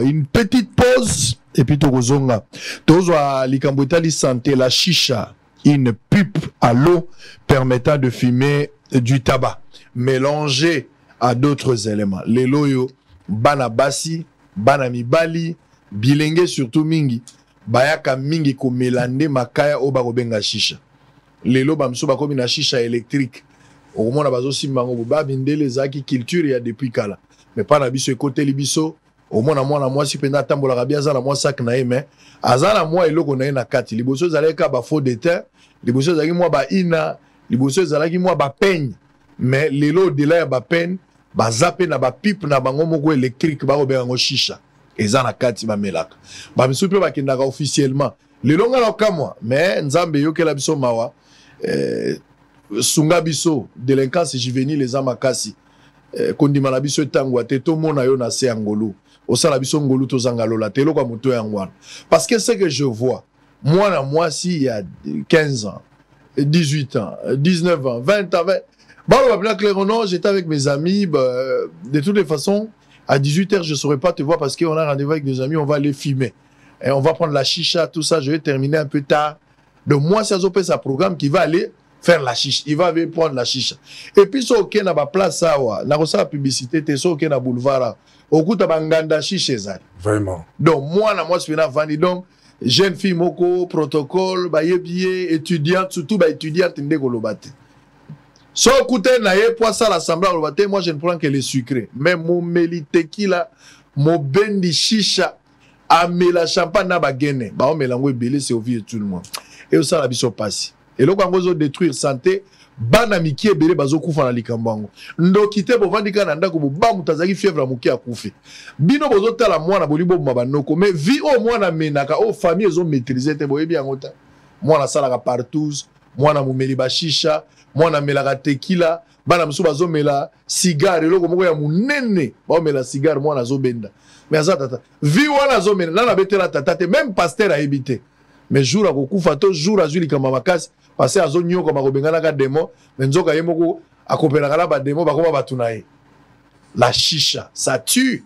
une petite pause. Et puis, Togozonga. Tozoa Likambotali santé, la chicha, une pipe à l'eau permettant de fumer du tabac, mélangé à d'autres éléments. Les loyo, banabasi, banamibali, bilenge surtout mingi, bayaka mingi ko melande makaya oba kobenga chicha. Les lo bamso bakomi na chicha électrique. Au moins, on a besoin de mango babinde les aki culture il y a depuis kala. Mais pas na biso côté libiso. Au moins, moi, si pena tambola rabia za na moi sac na mais azala moi eloko na na kati liboso zaleka ba faux de terre liboso zalaki moi ba ina liboso zalaki moi ba peigne mais lelo de là ba peine ba zape na ba pipe na bango moko électrique ba obenga ngo shisha eza na kati ba melaka ba misupe ba kindaka officiellement lelo ngala kamwa mais nzambe yokela biso mawa sunga biso délinquance juvénile les amakasi kondima na biso etango te to mona yo na se angolo osala biso ngolu to zangalola te lokwa moto ya ngwana parce que ce que je vois moi si il y a 15 ans 18 ans 19 ans 20 ans 20 bon clairement j'étais avec mes amis de toutes les façons à 18h je saurais pas te voir parce qu'on a rendez-vous avec des amis on va aller filmer et on va prendre la chicha tout ça je vais terminer un peu tard donc moi c'est Azopé sa programme qui va aller faire la chicha il va aller prendre la chicha et puis so ok na ba place ça na ko sa publicité te so ok na boulevard okuta banganda chicha ezali Vraiment. donc moi je suis vandi donc jeune fille moko protocole ba yebié étudiante surtout ba étudiante ndeko lobate so okuta na ye pour ça l'assemblée lobate moi je ne prends que les sucrés mais mon meli tequila mon bendi chicha amela champagne na bagene ba o melango ebele c'est au vieux tout le monde et ça la biso passe et loko ngozo détruire santé bana miki ebele bazokufa na likambango ndoki te bovandika na ndako bobamu tazaki fièvre muki akufi bino bozotala mwana bolibo mabanoko mais vie au mwana menaka au famille ezo maîtriser te boyebi yango ta mwana salaka partout mwana mumeli bashisha mwana melaka tequila bana musu bazomela cigare loko moko ya munene baomela cigare mwana azobenda mais azata vie wana azomela nana betela tata te même pasteur a évité mais jour à kokufa to jour azuli kama makasi parce que azonyo kama kobengana ka demo menzoka yemoko akopelaka la ba demo bakoma batunaye la chicha ça tue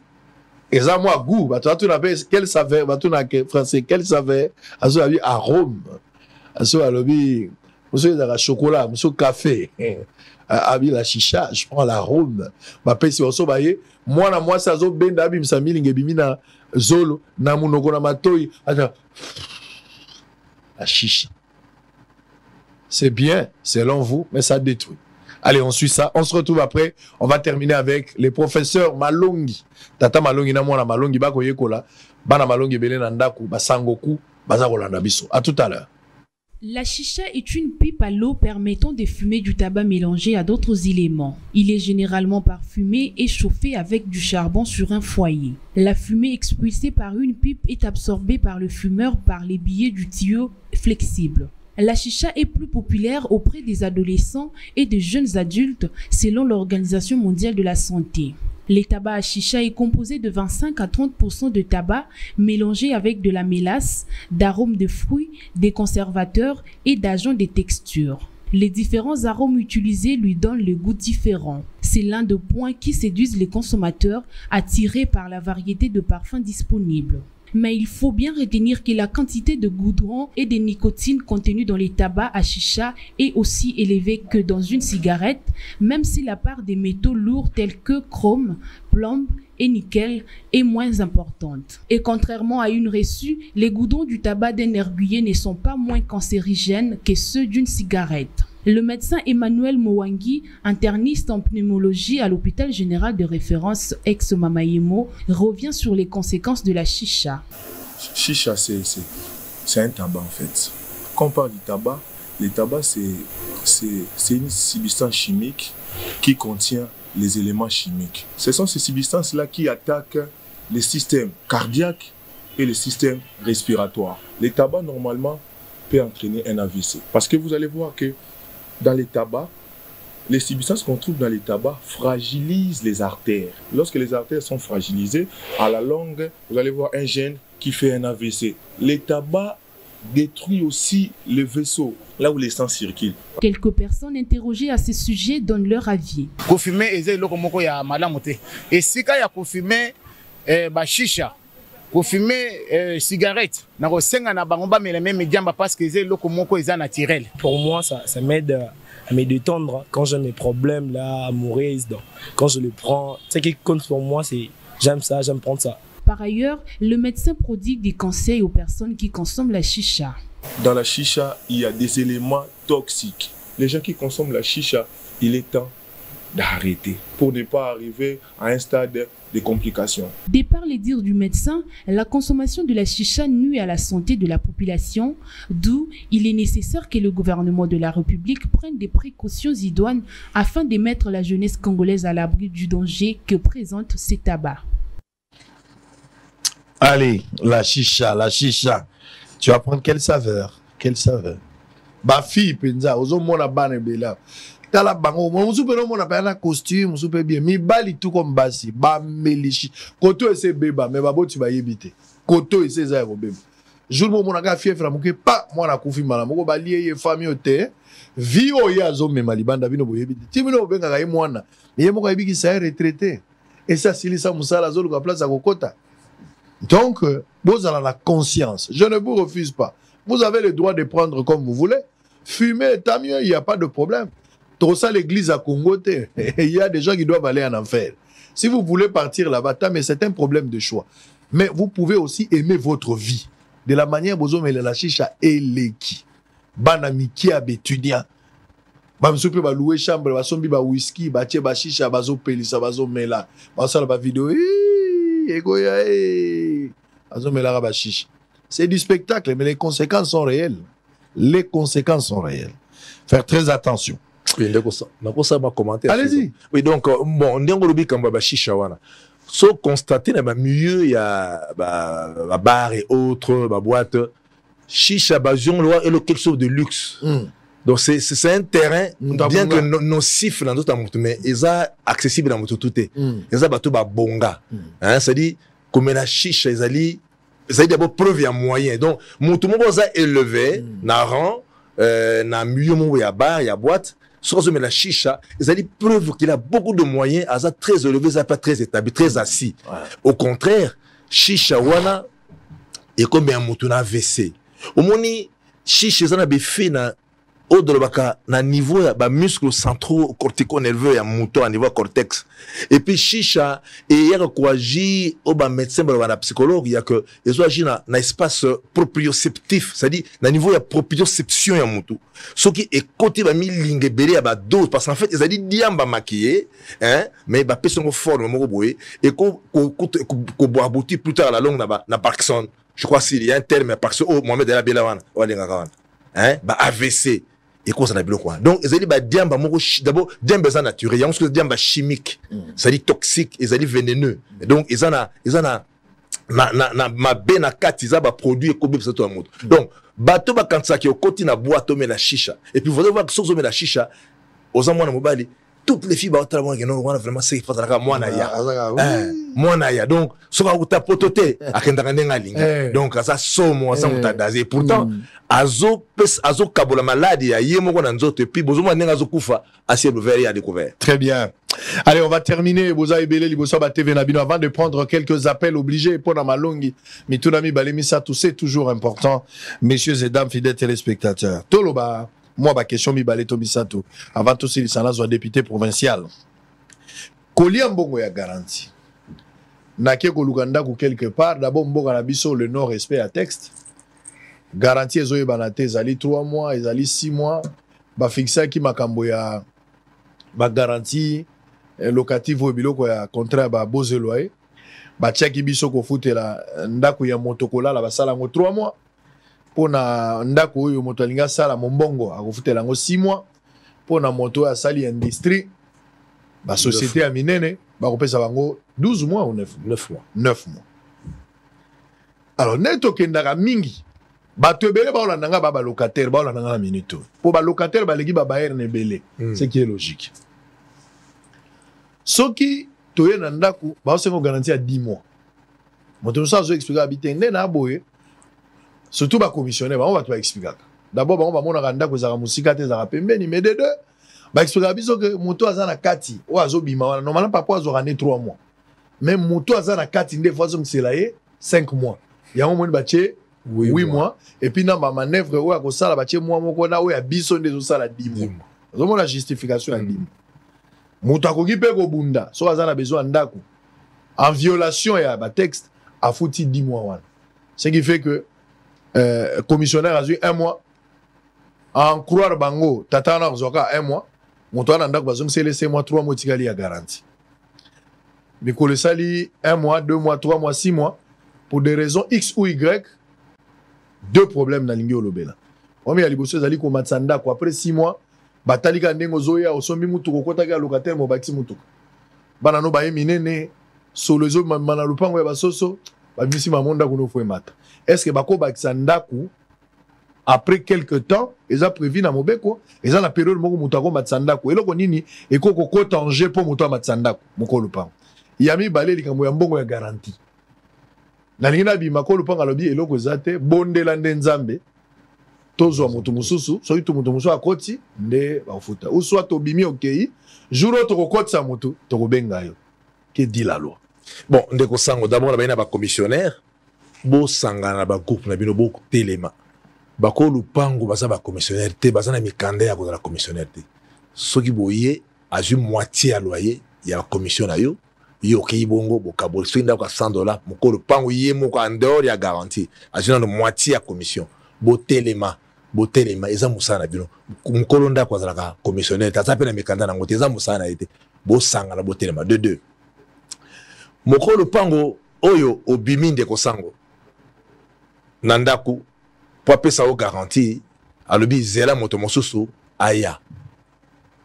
et ça moi goût batu na pe quel saveur batu na français quel saveur azo abi arôme azo alobi monsieur de la chocolat monsieur café abi la chicha je prends l'arôme ba pe si oso baye moi ça zo benda abi msamili ngebimina zolo na munoko na matoi aja la chicha. C'est bien, selon vous, mais ça détruit. Allez, on suit ça. On se retrouve après. On va terminer avec les professeurs Malongi. Tata Malongi na mwana Malongi bako yekola. Bana Malongi bele nandaku, basangoku, bazakolanda biso. À tout à l'heure. La chicha est une pipe à l'eau permettant de fumer du tabac mélangé à d'autres éléments. Il est généralement parfumé et chauffé avec du charbon sur un foyer. La fumée expulsée par une pipe est absorbée par le fumeur par les billets du tuyau flexible. La chicha est plus populaire auprès des adolescents et des jeunes adultes selon l'Organisation mondiale de la santé. Le tabac à chicha est composé de 25 à 30% de tabac mélangé avec de la mélasse, d'arômes de fruits, des conservateurs et d'agents de texture. Les différents arômes utilisés lui donnent le goût différent. C'est l'un des points qui séduisent les consommateurs attirés par la variété de parfums disponibles. Mais il faut bien retenir que la quantité de goudron et de nicotine contenue dans les tabacs à chicha est aussi élevée que dans une cigarette, même si la part des métaux lourds tels que chrome, plomb et nickel est moins importante. Et contrairement à une reçue, les goudrons du tabac d'un erguier ne sont pas moins cancérigènes que ceux d'une cigarette. Le médecin Emmanuel Mouangi, interniste en pneumologie à l'hôpital général de référence ex-Mamayemo, revient sur les conséquences de la chicha. Chicha, c'est un tabac en fait. Quand on parle du tabac, le tabac c'est une substance chimique qui contient les éléments chimiques. Ce sont ces substances-là qui attaquent les systèmes cardiaques et les systèmes respiratoires. Le tabac, normalement, peut entraîner un AVC. Parce que vous allez voir que dans les tabacs, les substances qu'on trouve dans les tabacs fragilisent les artères. Lorsque les artères sont fragilisées, à la longue, vous allez voir un gène qui fait un AVC. Les tabacs détruisent aussi le vaisseau, là où les sang circulent. Quelques personnes interrogées à ce sujet donnent leur avis. Kofumer eze loko moko ya malamu te. Et sika ya kofumer ba chicha, kofumer cigarette, na ko senga na bango ba mele même diamba parce que eze loko moko eza naturel. Pour moi ça m'aide à me détendre quand j'ai mes problèmes là amoureuses. Quand je le prends, ce qui compte pour moi c'est j'aime ça, j'aime prendre ça. Par ailleurs, le médecin prodigue des conseils aux personnes qui consomment la chicha. Dans la chicha, il y a des éléments toxiques. Les gens qui consomment la chicha, il est temps d'arrêter pour ne pas arriver à un stade de complications. De par les dires du médecin, la consommation de la chicha nuit à la santé de la population, d'où il est nécessaire que le gouvernement de la République prenne des précautions idoines afin de mettre la jeunesse congolaise à l'abri du danger que présente ces tabacs. Allez, la chicha, la chicha. Tu vas prendre quelle saveur? Quelle saveur? Ba fille penza, ozo mona bane bela. tala bango mosusu pe no na pa na costume mosusu pe bien mibali tout comme basi ba melishi koto ese beba mais baboti ba yebite koto ese za ko beba jour mo na ka fief la moke pa mo na kufi mala moko ba lié famille ote vi o ya zo me malibanda bino bo yebite timino benga ka mwana ye moko yebiki sa retraité et ça silisa musala zo ka place à kokota. Donc vous avez la conscience, je ne vous refuse pas, vous avez le droit de prendre comme vous voulez, fumer tant mieux, il n'y a pas de problème. Tout ça, l'église à Congo, il y a des gens qui doivent aller en enfer. Si vous voulez partir là-bas, mais c'est un problème de choix. Mais vous pouvez aussi aimer votre vie. De la manière dont vous avez la chicha et l'équipe. Banami qui a étudiant. Bamsoupe ba louer chambre, ba sombi ba whisky, ba tie ba chicha, ba zo pelisa, ba zo mela. Ba sala ba vidéo. Egoya azo mela ba chicha. C'est du spectacle, mais les conséquences sont réelles. Les conséquences sont réelles. Faire très attention. Oui, allez-y. Oui, donc, bon, on dit que bah, chicha, voilà. So, constater, bah, mieux, il y a bah, bar et autres, bah, boîte. Chicha, bah, et quelque chose de luxe. Donc, c'est un terrain, bien que nocif dans d'autres motos, mais ils sont accessibles dans moto tout. Ils sont bateau, bah, bonga. C'est-à-dire, comme la chicha, ils ont d'abord preuve et moyen. Donc, moto, mon boss a élevé, na rang, na mieux, mon, il y a bar, il y a boîte. Sur la chicha, ils ont dit preuve qu'il a beaucoup de moyens, à très élevé, ça pas très établi, très assis. Ouais. Au contraire, chicha wana et comme un mouton à WC. Au moni chicha ça n'a pas fait na au-delà na niveau ba muscles centraux cortico-nerveux ya mouton à niveau cortex. Et puis chicha et il y a quoi agi au ba médecin ba psychologue il y a que ils ont agi na espace proprioceptif, c'est-à-dire na niveau ya proprioception ya mouton. Ce qui est côté ba mi lingue belé ba dose parce qu'en fait ils ont dit diamba maquillé hein mais ba personne forme moko boye et ko boire bouti plus tard à la longue na Parkinson. Je crois s'il y a un terme parce que Mohamed El Belawan hein ba AVC et quoi ça n'a plus quoi. Donc ils ont dit bah diamba moko d'abord diamba ça naturel, il y a ce diamba chimique, ça dit toxique, ils ont dit vénéneux. Et donc ils en a ma bena katiza ba produit et kobe ça tout le monde. Donc bateau ba kansa qui au côté na boîte mais la chicha. Et puis vous allez voir que sur la chicha aux amona mobali toutes les filles ba travailler que non vraiment c'est pas ça moi na ya. Moi na ya. Donc so ba uta pototé akenda ndenga linga. Donc ça somo ça muta daze pourtant azo kabola maladie ya yemo ko na nzoto et puis bozoma ndenga zo kufa assiette ouvert et à découvert. Très bien. Allez, on va terminer. Vous avez belé liboso ba TV Nabino avant de prendre quelques appels obligés pour na malongi. Mitunami balemisa tout c'est toujours important. Messieurs et dames fidèles téléspectateurs. Toloba moi, ma question, Mibaleto Misato. Avant tout, il s'en a député provincial. Koliambongo ya garantie. Nake Koluganda ou quelque part, d'abord, Mboga Nabiso, le non-respect à texte. Garantie, ils ont banate, ils allaient 3 mois, ils allaient 6 mois. Ba fixa qui m'a camboya. Ba garantie locative au biloko ya contrat ba bozeloye. Ba tchaki biso ko futela ndako ya motokola la basala ngo 3 mois. Pona ndako oyo moto alinga sala mombongo akofutela ngo 6 mois pona moto ya sali industrie ba société ya minene ba kopesa bango 12 mois ou 9 mois. Alors neto kendaka mingi bato ebele ba olanda nga ba locataire ba olanda nga minute po ba locataire ba legi ba baer ne belé ce qui est logique. Soki toye na ndako ba osengo garantie à 10 mois. Moto ça zo expliquer habiter na boye. Surtout ba commissionnaire, on va te expliquer. D'abord, on va montrer que vous avez musika te za pembeni, mais de deux, ba expliquer biso que moto azana kati, o azobima normalement papa azorane 3 mois. Mais moto azana kati ndé fois c'est là 5 mois. Il y a au moins baché 8 mois et puis na ba manœuvre o akosala baché mois moko na o ya biso ndé zo sala 10 mois. Zomo la justification ya 10 mois. Moto akoki pe ko bunda, so azana besoin ndako. En violation ya ba texte a fouti 10 mois wana. Ce qui fait que commissionnaire a eu 1 mois. En croire bango, tatana zoka 1 mois. Mon toit n'a pas besoin de laisser 3 mois de garantie. Mais qu'on le sali 1 mois, 2 mois, 3 mois, 6 mois, pour des raisons X ou Y, 2 problèmes dans l'ingé olobela. On met à l'ibosé zali ko matsanda ko après 6 mois, batali ka ndengo zoya osombi mutu ko kota ka locataire mo bati mutu. Bana no ba minene solozo mana lupango ya basoso, ba misi mamonda ko no fo mata. Est-ce que bako bakisa ndaku après quelques temps ils ont prévu na mobeko ils ont la période moko mutako matsandako eloko nini ekoko kota en jeu pour muto matsandako mokolo pa yami balé likambo ya mbongo ya garantie na lingina bi makolo pa ngalobi eloko zate bondela nde nzambe tozwa mutu mususu soki tu mutu mususu akoti nde bafuta ou soit tobimi okei jour autre kokotsa mutu tokobenga yo que dit la loi. Bon, ndeko sango d'abord na ba commissionnaire bo sangana ba groupe na bino bo telema bako lupango baza ba commissionnaire te baza na mikanda ya ko la commissionnaire te soki boye azu moitié à loyer ya commission na yo yo ki bongo bo kabol swinda kwa $100 moko lupango ye moko en dehors ya garantie azu na moitié à commission bo telema eza musana bino mukolo nda kwa zalaka commissionnaire tata pe na mikanda na ngote eza musana ete bo sangana bo telema de deux mokolo pango oyo obimi ndeko sango nandaku po apesa o garantie alobi zela moto mosusu aya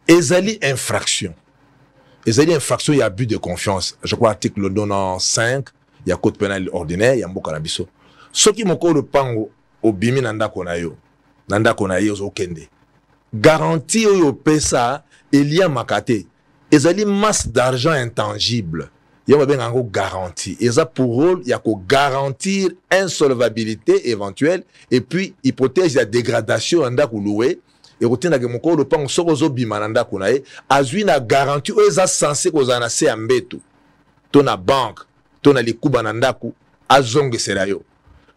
ezali infraction ya abus de confiance je crois article 95 ya code pénal ordinaire ya mboka na biso soki mokolo pango obimi nandako na yo ozokende garantie oyo pesa elia makate ezali masse d'argent intangible. Il y a une garantie. Et ça pour rôle, il y a qu'à garantir insolvabilité éventuelle et puis hypothèse de dégradation en d'akou loué. Et retenez que mon corps le pan sorozo bimananda kunae azui na garantie ou eza censé qu'on en a assez ambeto. Ton a banque, ton a les coups banandaku azonge serayo.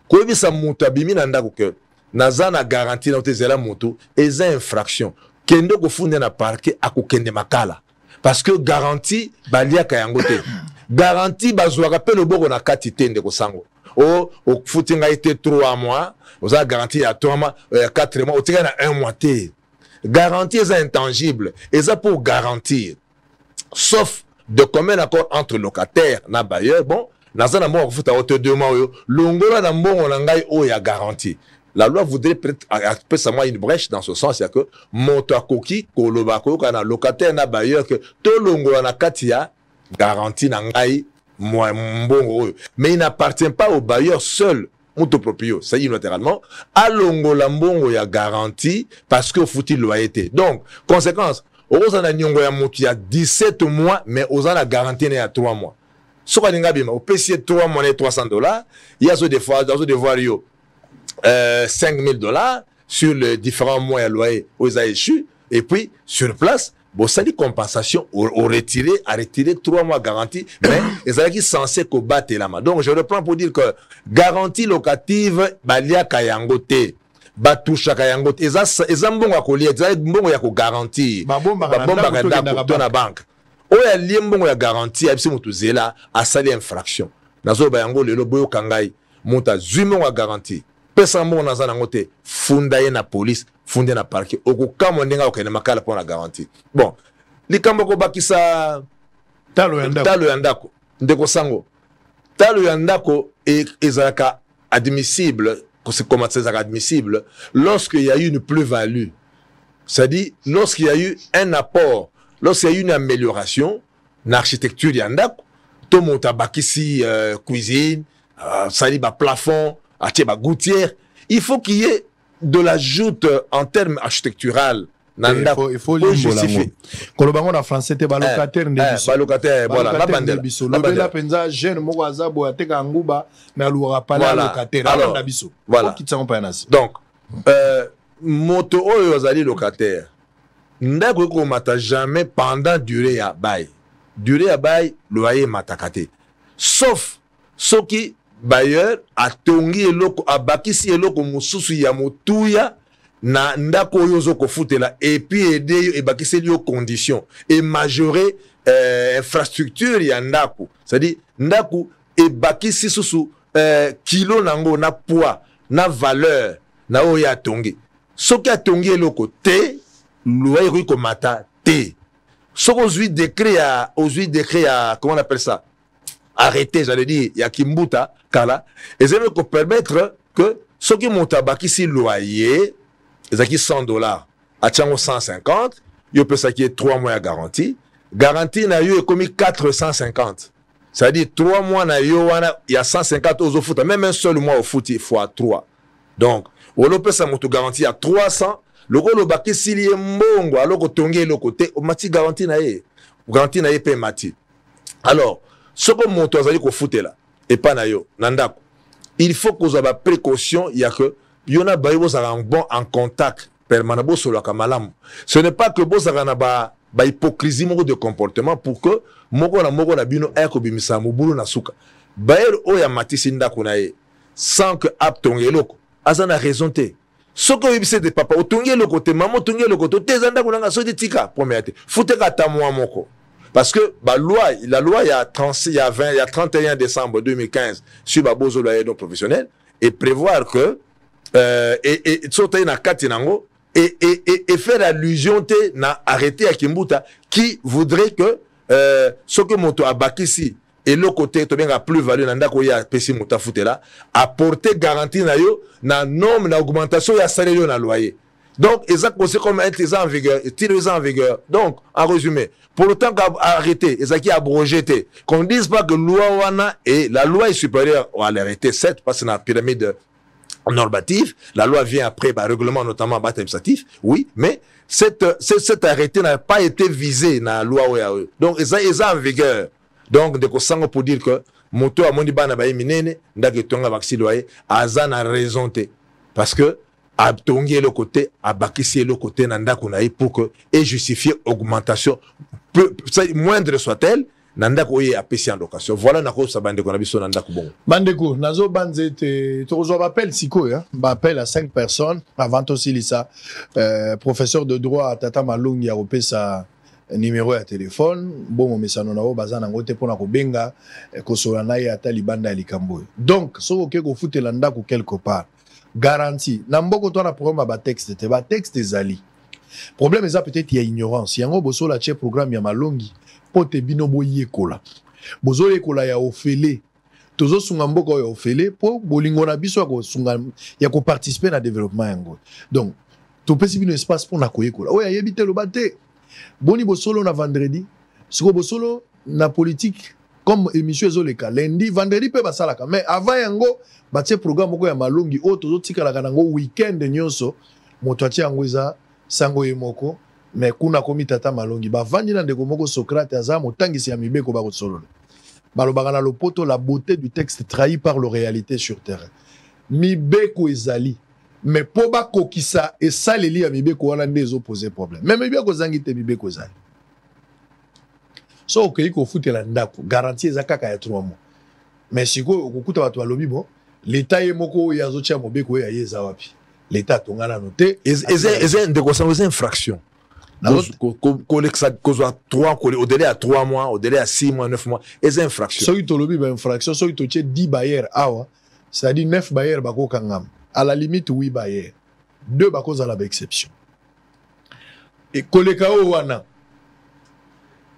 Ko bi sa muta bimi nandaku que naza na garantie na tezela moto eza infraction. Kendo ko funde na parquet akokende makala. Parce que garantie balia kayangote. Garantie bazouaka pe le boko na katite ndeko sango. O footinga été 3 mois, vous avez garantie à 3 mois, 4 mois, au na 1 mois té. Garantie est intangible, et ça pour garantir. Sauf de commun accord entre locataire na bailleur, bon, nazana mo futa auto 2 mois yo, longola na mbongo na ngai o ya garantie. La loi voudrait peut-être une brèche dans ce sens, c'est que monto akoki kolobako kana locataire na bailleur que to longola na katia garantie na ngai mbongo, mais il n'appartient pas au bailleur seul monto proprio, ça y est unilatéralement à longola mbongo ya garantie parce que faut-il loyauté. Donc conséquence, ozana nyongo ya moto ya 17 mois mais ozana garantie na ya 3 mois. Soka ninga bima au PC 3 mois et $300, il y a ce des fois yo $5,000 sur les différents mois à loyer aux échus et puis sur place bon ça dit compensation au retiré à retirer 3 mois garantie mais ils sont censés combattre la main. Donc je reprends pour dire que garantie locative balia kayangote batusha kayangote ezambongo akoli ezambongo ya ko garantie babomba na banque oya liembongo ya garantie abisi mutuzela asali infraction nazo bayango lelo boyo kangai muta zumo wa garantie pesa mbongo na zana ngote funda ye na police funda na parquet okukamo ndenga okene makala pour la garantie. Bon likambo ko bakisa talo ya ndako ndeko sango talo ya ndako ezalaka admissible comment c'est admissible lorsqu'il y a eu une plus-value, c'est-à-dire lorsqu'il y a eu un apport, lorsqu'il y a eu une amélioration dans l'architecture ya ndako to monta bakisi cuisine sali ba plafond ba gouttière, il faut qu'il y ait de l'ajout en termes architectural. Il faut justifier. Kolobango na français te balocataire ndebiso. Balocataire voilà la bandela. La penza jeune mo azabo ateka nguba na luwa pala locataire ala ndabiso. Voilà. Donc moto oyo azali locataire. Ndako ko mata jamais pendant durée ya bail. Durée ya bail loyer matakate. Sauf soki bailleur atongi eloko abakisi eloko mususu ya motuya na ndako oyo zoko futela et puis aider et bakisi yo condition et majorer infrastructure ya ndako, c'est-à-dire ndako et bakisi susu kilo nango na poids na valeur na oyo atongi soki atongi eloko te loyer ko mata te soko zui décret ya comment on appelle ça arrêté, j'allais dire, il y a Kimbuta, Kala, et ça veut permettre que ceux qui montent à Bakissi loyer, ils ont $100, à Tchango 150, ils peuvent s'acquitter 3 mois à garantie. Garantie, n'a eu commis 450. C'est-à-dire 3 mois, il y a 150 aux foot, même un seul mois au foot, il faut à 3. Donc, olopesa moto garantie à 300 lokolo baki sili mbongo alors que tonge le côté mati garantie na ye pe mati. Alors ce que moto azali ko futela et pas na yo nandako il faut que vous avez précaution il y a que yona bayo za bon en contact permanent bo solo kamalamu. Ce n'est pas que bo za na ba hypocrisie moko de comportement pour que moko na bino eko bimisa mobulu na suka bayer o ya matisi ndako na ye sans que aptonge loko azana raison te. Ce que vous de papa, au tongue le côté, maman tongue le côté, tes anda qu'on a sauté tika, première. Foutez qu'à moi moko. Parce que la loi il y a 31 décembre 2015 sur la bozo loyer non professionnel et prévoir que et sauter na katinango et faire allusion te na arrêter à Kimbuta qui voudrait que ce que moto a bakisi et le côté to bien plus value nanda ko ya pesi muta futela apporter garantie na yo na norme na augmentation ya salaire na loyer. Donc exact c'est comme être en vigueur, est en vigueur. Donc en résumé, pour le temps qu'arrêter ezaki abrogé te qu'on dise pas que loi wana et la loi est supérieure à l'arrêté 7 parce que dans la pyramide normative, la loi vient après par règlement notamment bas administratif, oui, mais cet arrêté n'a pas été visé dans la loi OEAE. Donc ils en vigueur. Donc, de quoi pour dire que moto a moni bana baye minene ndake tonga vaccin loyer azana raison te parce que a tongi le côté a bakisi le côté nanda kunaï pour que et justifier augmentation moindre soit-elle nanda ko ye apesi en location. Voilà nako sa bande ko na biso nanda ko bon bandeko nazo banzete to zo appel siko ya appel à 5 personnes avant aussi lisa professeur de droit Tata Malungi a opesa numéro ya téléphone bon mesano na o bazana ngote pona ko benga ko solana ya talibanda ya likambo. Donc so ke ko futela ndako quelque part garantie na mboko to na programme ba texte ezali problème eza peut-être ya ignorance yango boso la che programme ya Malongi pote bino boyekola bozo yekola ya ofele tozo sunga mboko ya ofele po bolingo na biso ko sunga ya ko participer na développement yango. Donc to pesi bino espace pour na koyekola o ya yebite lo bate boni bosolo na vendredi siko bosolo na politique comme émission ezoleka lundi vendredi pe basalaka mais avant yango batie programme moko ya Malongi o tozo tikalaka nango weekend nyonso moto atie yango eza sango ye moko mais kuna komi Tata Malongi bavandi na ndeko moko Socrate aza motangisi ya mibeko bakosolola balobaka na lopoto la beauté du texte trahi par la réalité sur terrain mibeko ezali mais po bakokisa esaleli ya mibeko wana nde ezoposer problème mais mibeko zangi te mibeko ezali so okei kofutela ndako garantie eza kaka ya 3 mois mais sikoyo okokuta bato balobi bo l'état ye moko oyo azotia mobeko oyo aye eza wapi l'état atongana no te eza ndeko sango eza infraction au-delà à 3 mois, au-delà à 6 mois, 9 mois, et infraction. Soki tolobi ba infraction, soki to 10 bailleurs awa, c'est-à-dire 9 bailleurs bako kangam. À la limite 8 bailleurs. 2 bako za la exception. Et koleka o wana.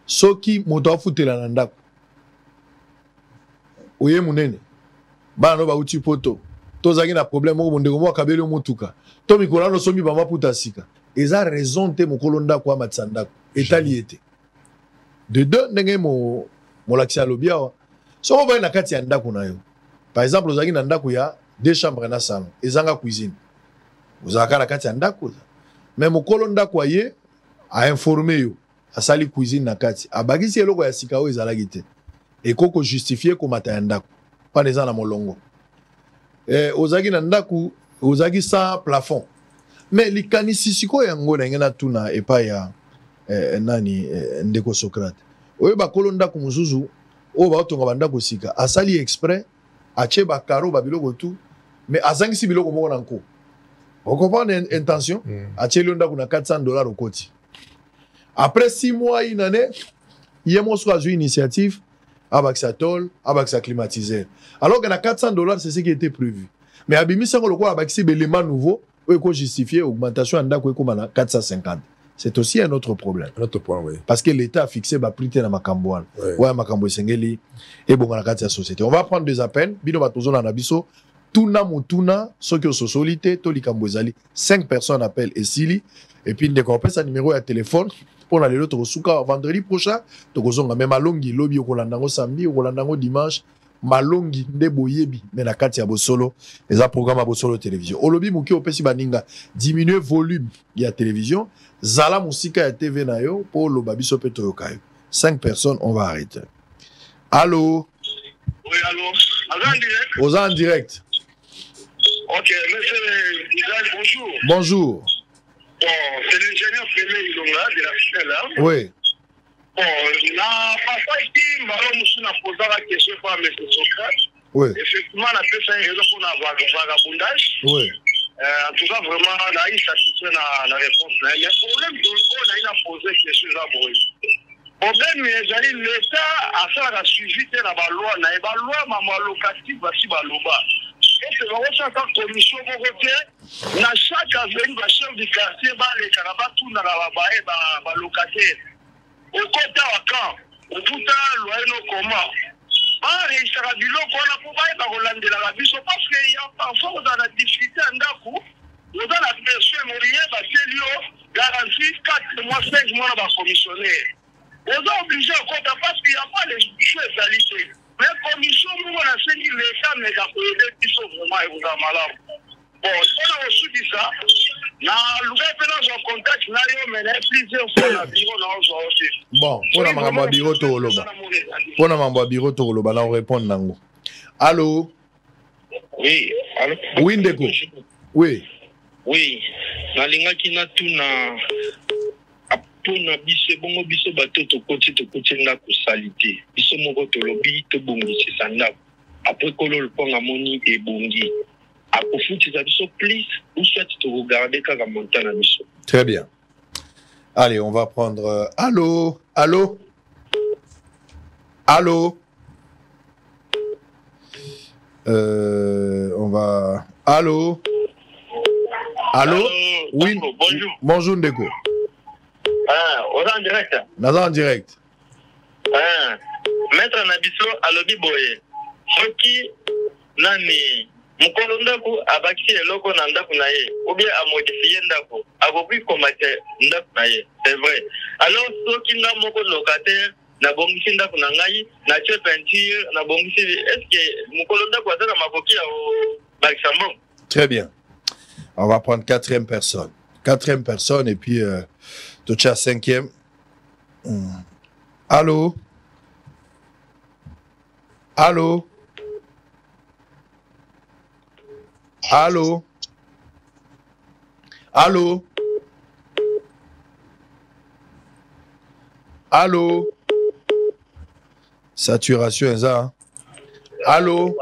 Soki moto afutela na ndako. Oye munene. Bana no ba uti poto. Tozaki na problème mo ndeko mo kabeli motuka. To mikolo no somi ba maputa sika. Eza raison te mokolo ndako wa matsandako etali ete de deux ndenge mo laksi alobi awa so ko ba na kati ya ndako na yo par exemple ozaki na ndako ya 2 chambres na salon ezanga cuisine ozaka na kati ya ndako mais mokolo ndako aye a informer yo asali cuisine na kati abagisi eloko ya sika o ezalaki te ekoko justifier ko mata ya ndako pa neza na molongo ozaki na ndako ozaki sans plafond. Mais likanisi siko yango na ngena tuna epa ya nani ndeko Socrate oyo bakolo ndako muzuzu o ba otonga bandako sika asali exprès ache ba karo ba biloko tout mais azangisi biloko moko na nko on comprend intention ache lo ndako na $400 au koti après 6 mois inane yemo so azu initiative abaksa tol abaksa climatiseur alors que na $400 c'est ce qui était prévu mais abimisa ko lokwa abakisi belema nouveau ou qu'on justifie augmentation en d'accord comme 450. C'est aussi un autre problème. Un autre point, oui. Parce que l'État a fixé ma prix dans Makambouane. Ouais, Makambo Sengeli et bon, on a la société. On va prendre des appels. Bino Batozo na Nabiso. Tuna Mutuna, ceux qui ont socialité, Toli Kambozali. 5 personnes appellent et Sili. Et puis, dès qu'on appelle un numéro à téléphone, pour aller l'autre au Souka vendredi prochain, Tokozonga, même à Longi, Lobby au Kolandango samedi, au Kolandango dimanche. malongi nde boyebi mais na kati ya bosolo eza programme ya bosolo télévision olobi muki opesi baninga diminuer volume ya télévision zala musika ya TV na yo po loba biso pe toyoka yo 5 personnes on va arrêter. Allô? Oui, allô? En direct? Aux en direct. Ok, monsieur Isaac, bonjour. Bonjour. Bon, c'est l'ingénieur Félix Ilonga de la FINEL. Oui. Bon, la passage qui m'a posé la question par M. Socrate. Oui. Effectivement, on a fait ça une raison pour avoir le vagabondage. Oui. En tout cas, vraiment, on a eu satisfait la réponse. Mais le problème, c'est qu'on a posé la question là pour eux. Le problème, c'est que l'État a fait la suivi de la loi. La loi, maman locative, voici la loi. Et c'est vraiment ça, la commission pour voter. Dans chaque avenue, le chef du quartier, les carabas, tout dans la locataire. Au côté à quand au bout de loyer comment il sera du lot qu'on a pour aller dans l'Hollande de la Rabie parce qu'il y a parfois dans la difficulté en Dakou, vous avez la personne morière, garantie 4 mois, 5 mois dans la commissionnaire. Vous êtes obligé à compter parce qu'il n'y a pas les spécialités. Mais la commission, nous, on a fait l'État, mais la communauté qui sont vraiment et vous avez malade. Bon, on a reçu dit ça. Na lugai pe dans un contexte na yo mais plusieurs fois na bureau na aussi. Bon, pour la mambo bureau to loba. Pour la mambo bureau to loba na répondre nango. Allô? Oui, allô. Oui ndeko. Oui. Oui. Na linga kina tuna apona biso bongo biso bato to koti na kusalite. Biso moko to lobi to bongisi sanda. Après kolo le ponga moni e bongi. Très bien. Allez, on va prendre... Allô? Allô? Allô? On va... Allô? Allô? Oui. Bonjour. Bonjour, Ndeko. On est en direct. On est en direct. Maître Nabiso, alobi boye. Soki, nani... Mukolo ndako abakisi eloko na ndako na ye ou bien a modifier ndako akoki komate ndako na ye c'est vrai alors soki nga moko locataire na bongisi ndako na ngai na tie peinture na bongisi est-ce que mukolo ndako azana makoki ya bakisa mbongo. Très bien, on va prendre quatrième personne et puis tu as cinquième. Allô? Allô? Allô? Allô? Allô? Saturation est ça. Allô?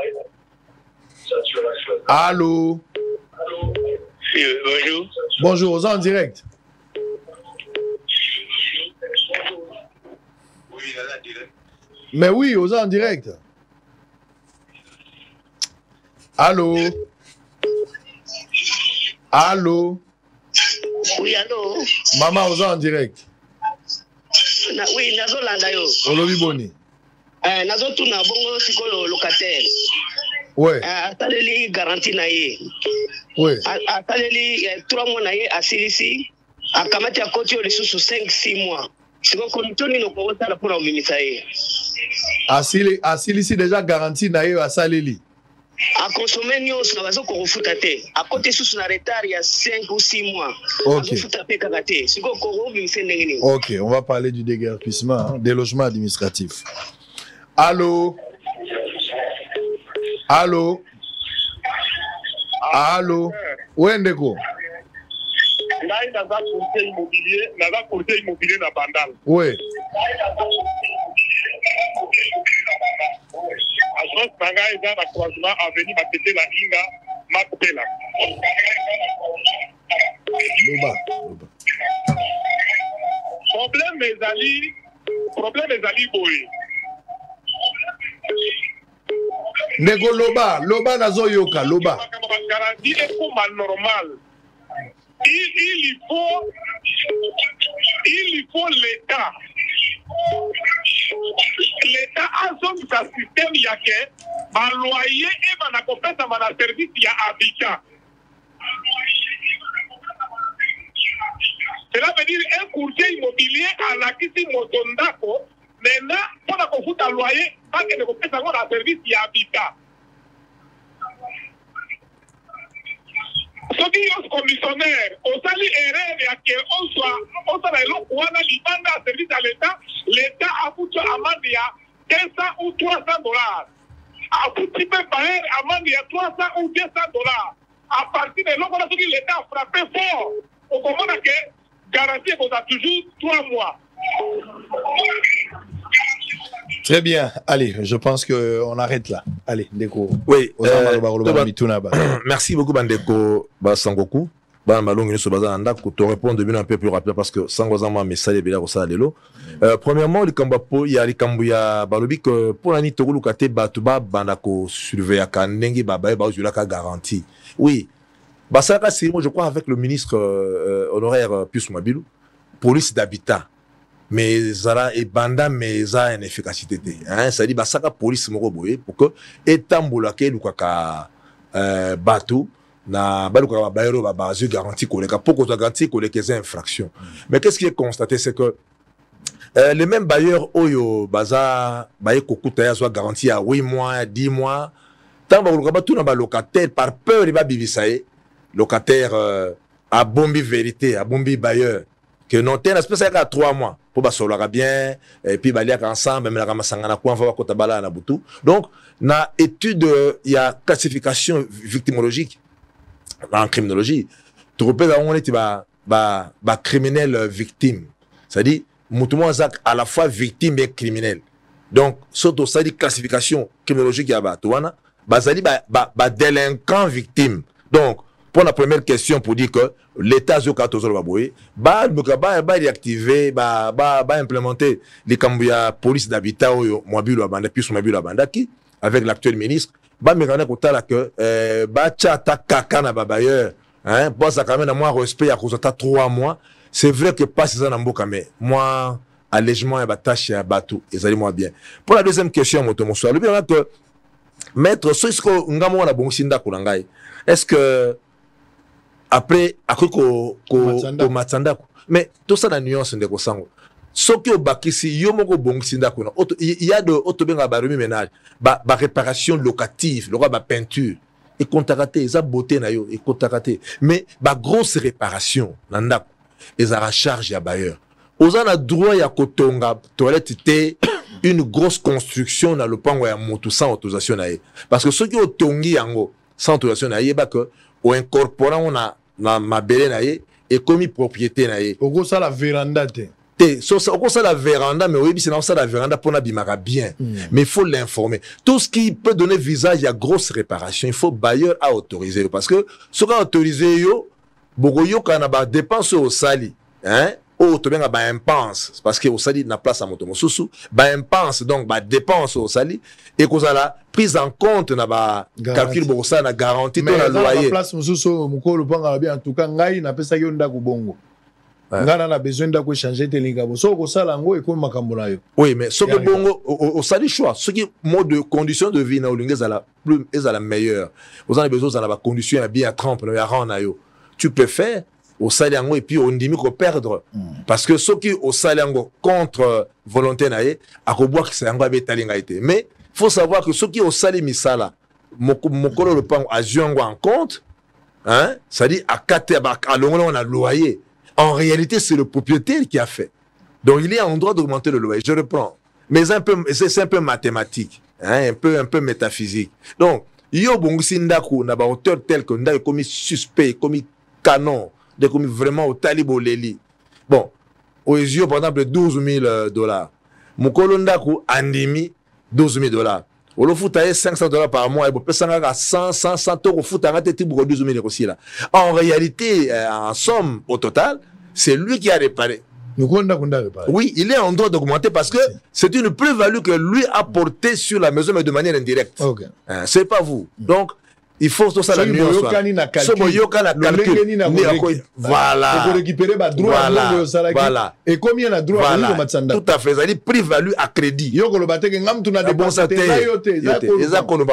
Allô? Bonjour. Bonjour, aux en direct. Mais oui, aux en direct. Allô? Allô? Oui, allô? Maman, aux en direct. Oui, nazo landa yo. Olobi boni. Nazo tuna bongo sikolo locataire. Ouais. Ataleli garantie na ye. Ouais. Ataleli 3 mois na ye asilisi. Akamati ya koti yo lisusu 5-6 mois. Siko kontoni no ko sala pona umimisa ye. Asilisi déjà garantie na ye asaleli. A consommer nyonso bazo ko refuta te. A côté sous na retard il y a 5 ou 6 mois. OK. OK, on va parler du déguerpissement, hein, des logements administratifs. Allô? Allô? Allô? Wendeko? Ngai naza courtier immobilier na Bandal. Oui. Agence nanga eza na croisement avenue Matete la Inga Mapela. Loba. Problème ezali boye. Ndeko loba nazo yoka loba. Garantie est comme normal. Il faut l'État. L'État a son système yake, ma loyer et ma compétence ma service ya Abidjan. Cela veut dire un courtier immobilier à la kisi motondako, maintenant pour la confouta loyer bakende kopesa yango na service ya habitat. Soki yo commissionnaire osali erreur ya ke osala eloko wana libanda ya service ya l'État afuti amande ya 200 ou 300 dollars. Afuti mpe baer amande ya 300 ou 200 dollars. À partir de l'eloko wana soki l'État a frappé fort, okomona ke garantie ekozala toujours 3 mois. Très bien. Allez, je pense qu'on arrête là. Allez, Ndeko. Oui. Merci beaucoup, Bandeko Sangoku. Pour répondre un peu plus rapidement parce que Sangozama message est bien ça lelo. Premièrement, le Kambapo, il y a les Kambuya Balobi que pour l'année Togolu Kate Batuba Bandako surveiller Kanengi Baba Bazulaka garantie. Oui. Basaka c'est moi je crois avec le ministre honoraire Pius Mabilou, police d'habitat. Mais zara et banda mais za une efficacité hein ça dit basaka police moko boye pour que etambola ke lukaka bateau na baluka bayero ba bazu garantie koleka pour que garantie koleka ces infractions. Mais qu'est-ce qui est constaté c'est que les mêmes bailleurs oyo baza baye kokuta ya soit garantie à 8 mois 10 mois tant baluka ba tout na ba locataire par peur il va bivisaye locataire à bombi vérité à bombi bailleur que non t'es espèce à 3 mois pour basola bien et puis balia ensemble même la ramasangana quoi va kota bala na butu. Donc na étude il y a classification victimologique en criminologie tu repères on est ba criminel victime c'est-à-dire mutumo zak à la fois victime et criminel. Donc surtout ça dit classification criminologique ya ba toana bazali ba délinquant victime. Donc pour la première question pour dire que l'État va réactiver, va implémenter les Kambuya police d'habitat Mwabilu Abanda puis Mwabilu Abanda qui avec l'actuel ministre va me rendre compte là que ba chata kaka na babayeur hein bon ça quand même à moi respect à cause de 3 mois c'est vrai que pas ça na mboka mais moi allègement et batache à bateau et allez moi bien. Pour la deuxième question motomoso le bien que maître Soisko ngamo na bonsinda kulangai est-ce que après ko matsanda mais tout ça la nuance ndeko sango soki obakisi yo moko bongsinda kuna il y a de otobenga ba remis ménage ba réparation locative le ba peinture et contacté za beauté na yo et contacté mais ba grosse réparation na ndako ezara charge ya bailleur ozana droit ya kotonga toilette té une grosse construction na lopango ya moto sans autorisation na ye parce que soki otongi yango sans autorisation na ye ba que o incorporant na mabele na ye et commis propriété na ye oko ça la véranda so oko ça la véranda mais oui c'est dans ça la véranda pour na bimaka bien mais il faut l'informer tout ce qui peut donner visage à grosse réparation il faut bailleur à autoriser parce que ce qu'on autorisé yo boko yo kana ba dépense au sali hein au to benga ba impense parce que au sali na place à moto mosusu ba impense donc ba dépense au sali et cause la prise en compte na ba calcul boko ça na garantie to na loyer place mosusu mukolo panga bien en tout cas ngai na pesa yo ndako bongo ngana na besoin d'ako changer telinga bo so ko sala ngo e ko makambo na yo oui mais ce que bongo au sali choix ce qui mode de condition de vie na olingeza la plus est à la meilleure vous avez besoin dans la condition bien à trempe na ran na yo tu peux faire au salango et puis on dit qu'on perdre parce que ceux qui au salango contre volonté naé à revoir que c'est un peu talinga été mais faut savoir que ceux qui au sali misala mokolo le pan à juango en compte hein ça dit à 4 à l'ongolo on a loyer en réalité c'est le propriétaire qui a fait donc il est en droit d'augmenter le loyer je reprends mais c'est un peu mathématique hein un peu métaphysique donc yo bongi ndaku na ba hauteur tel que ndako comme suspect comme canon de comme vraiment au talibo leli bon aux yeux par exemple $12,000 mukolo ndaku andimi $12,000 au lo futa $500 par mois et peut sanga 100 euros futa ngate ti buko $12,000 aussi là en réalité en somme au total c'est lui qui a réparé. Oui, il est en droit d'augmenter parce que c'est une plus-value que lui a portée sur la maison mais de manière indirecte. Okay. C'est pas vous. Donc il faut tout ça la nuance. Voilà. Voilà. Et combien na droit voilà. Tout à fait. Ça dit plus-value à crédit.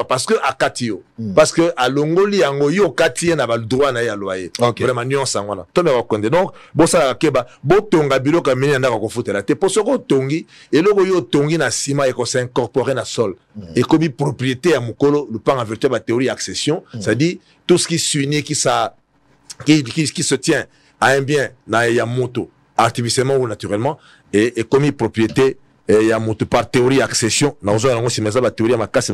Parce que à Katio, parce que à Longoli ango yo Kati na ba droit na ya loyer. Vraiment nuance ngona. To me reconnaît. Donc bo ça keba bo tonga bilo ka mini ndaka ko futela. Te poso ko tongi et logo yo tongi na ciment et ko s'incorporer na sol. Et comme propriété à mukolo le plan en vertu de théorie accession, ça dit tout ce qui s'unit qui se tient à un bien na ya moto artificiellement ou naturellement et comme propriété et ya moto par théorie accession na ozo yango si meza ba théorie makasi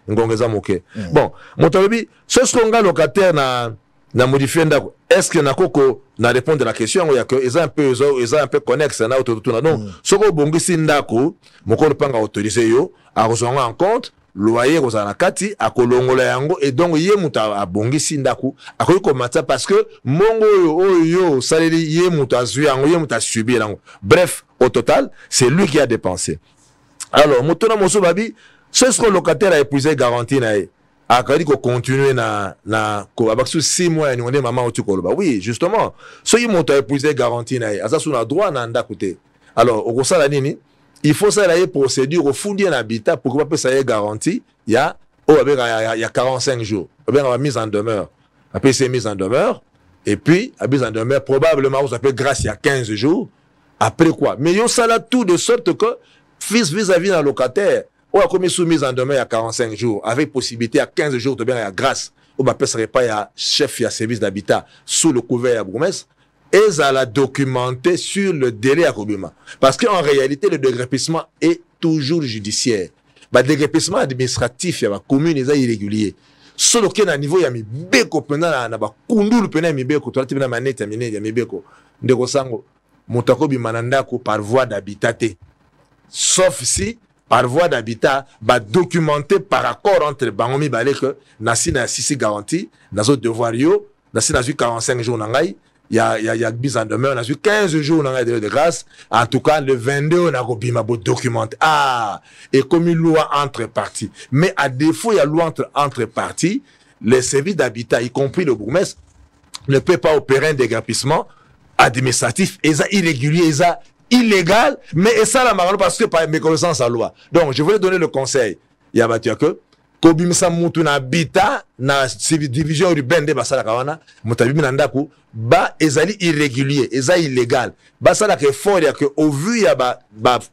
ngongeza moke. Bon, motobi ce songa locataire na modifier ndako. Est-ce que na koko na répondre à la question il y a que ils ont un peu connexe na autotuna non soko bongisi ndako mokolo panga autoriser yo a rejoindre en compte loyer kozana kati akolongola yango et donc ye muta abongisi ndako akoyi komata parce que mongo yo saleli ye muta azui yango ye muta subir yango. Bref, au total c'est lui qui a dépensé. Alors motona moso babi ce sont locataire a épuisé garantie na ye akadi ko continuer na ko abaksu 6 mois ni on maman otu koloba. Oui, justement ce qui monte a épuisé garantie na ye asa suna droit na ndako te. Alors au sala nini il faut ça la procédure au founder un habitat pour que ça ait garantie. Il y a 45 jours. Il y a mise en demeure. Après c'est mise en demeure et puis la mise en demeure probablement on s'appelle grâce il y a 15 jours. Après quoi? Mais il ça là tout de sorte que fils vis-à-vis d'un locataire ou a commis sous mise en demeure il y a 45 jours avec possibilité à 15 jours de bien il y a grâce. Ou bah serait pas il y a chef il y a service d'habitat sous le couvert à Bourgmestre. Et à la documenter sur le délai à Kobima. Parce qu'en réalité, le dégrépissement est toujours judiciaire. Le dégrépissement administratif, il y a commune irrégulier. Solo qu'il y a un niveau, il y a mis beko pena na ba kundulu pena mi beko to ati na manete ya mine ya mi beko ndeko sango mutako bi mananda ko par voie d'habitat. Sauf si par voie d'habitat ba documenter par accord entre bangomi balé que nasi na sisi garantie nazo devoir yo nasi na 45 jours nangai. Il y a mise en demeure, on a eu 15 jours de grâce. En tout cas, le 22, on a robima beau documenté. Ah! Et comme une loi entre parties. Mais à défaut, il y a loi entre parties. Les services d'habitat, y compris le bourgmestre, ne peut pas opérer un dégrapissement administratif. Et ça, irrégulier, et ça, illégal. Mais et ça, la marron, parce que par méconnaissance à loi. Donc, je voulais donner le conseil. Il y a battu que, Kobimisa mutu na habitat, na division urbaine de Basala Kawana, mutabimi nandaku, ba ezali irrégulier, ezali illégal. Basala ke fort ya que au vu ya ba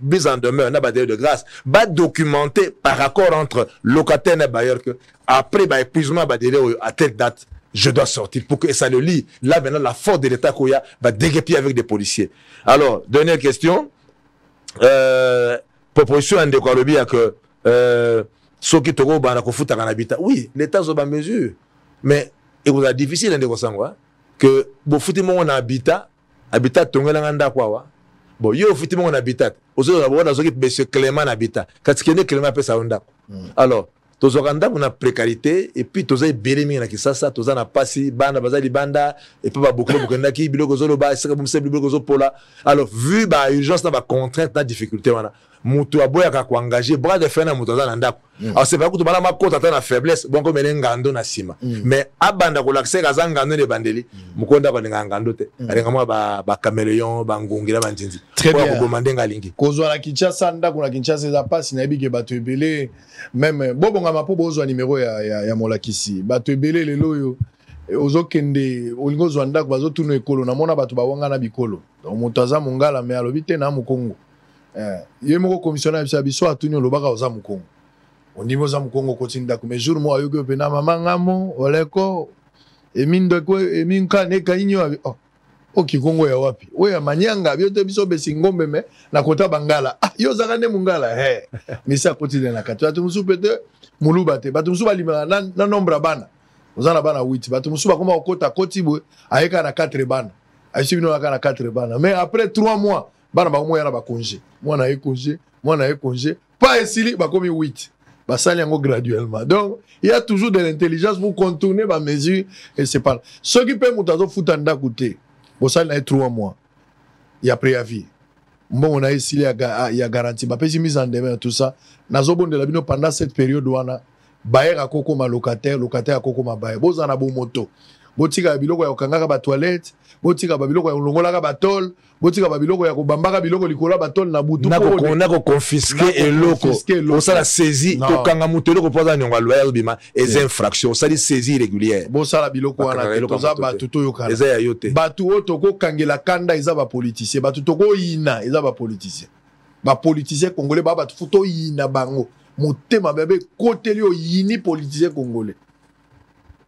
mise en demeure na ba de grâce, ba documenté par accord entre locataire et bailleur que après ba épuisement ba délai à telle date je dois sortir pour que ça le lit. Là maintenant la force de l'état koya va déguerpir avec des policiers. Alors, dernière question. Proposition en décolobi à que ce qui te roba ko futa en habitat. Oui, l'état a mesure. Mais il vous a difficile de quoi que bon futi mon habitat tongela nganda kwa bon yo futi mon habitat ozo na zo ki monsieur Clément habitat katikene Clément pe sa onda. Alors tozokanda kuna précarité et puis toza belemi na kisasa toza na pasi banda bazali banda et puis ba beaucoup bokenda ki biloko zolo ba saka bumse biloko zo pola. Alors vu ba urgence na ba contrainte na difficulté wana mutu aboya ka engager bras de fer na mutu za na ndako. Alors c'est pas que tu bala makota ta na faiblesse bon comme ngando na sima mais abanda ko l'accès ka ngando ne bandeli mukonda ko ngando te alinga mwa ba caméléon ba ngungira ba nzinzi très bien ko mandenga lingi kozwa na Kinshasa ndako na Kinshasa za passe na bige bato ebele même bobonga mapo bozwa numéro ya molakisi bato ebele lelo yo ozokende olingo zwa ndako bazotuna ekolo na mona bato bawanga na bikolo donc mutaza mongala me alobi te na mukongo ye moko commissionnaire ya biso atuni lobaka oza mukongo ondimo za mukongo kotinda ko mais jour mo ayogo pena mama ngamo oleko emindo ko eminka ne kainyo o kikongo ya wapi oya manyanga biote biso besingombe me na kota bangala yo zaka ne mungala misa kotinda na katu atu musu pete muluba te batu musu balimana na nombre bana ozana bana 8 batu musu bakoma okota kotibwe ayeka na 4 bana ayisibino na 4 bana mais après 3 mois bana ba moya na ba congé mwana ye congé pas esili ba komi 8 ba sali yango graduellement. Donc il y a toujours de l'intelligence pour contourner ba mesure et c'est pas ce qui peut mutazo futanda côté bo sali na 3 mois il y a préavis bon on a esili il y a garantie ba pesi mise en demeure tout ça nazo bondela bino pendant cette période wana bayer akoko ma locataire akoko ma bayer bozana bo moto botika biloko ya kangaka ba toilette botika ba biloko ya longola ka batol botika ba biloko ya kobambaka biloko likola batol na butu ko confisquer eloko on la saisie to kanga mutelo ko poza nyonga loyer bima et infraction ça dit saisie irrégulière bo sala biloko wana toza batu to yokana eza ya yote batu oto ko kangela kanda eza ba politicien batu to ko yina eza ba politicien congolais ba batu futo yina bango motema bebe koteli o yini politicien congolais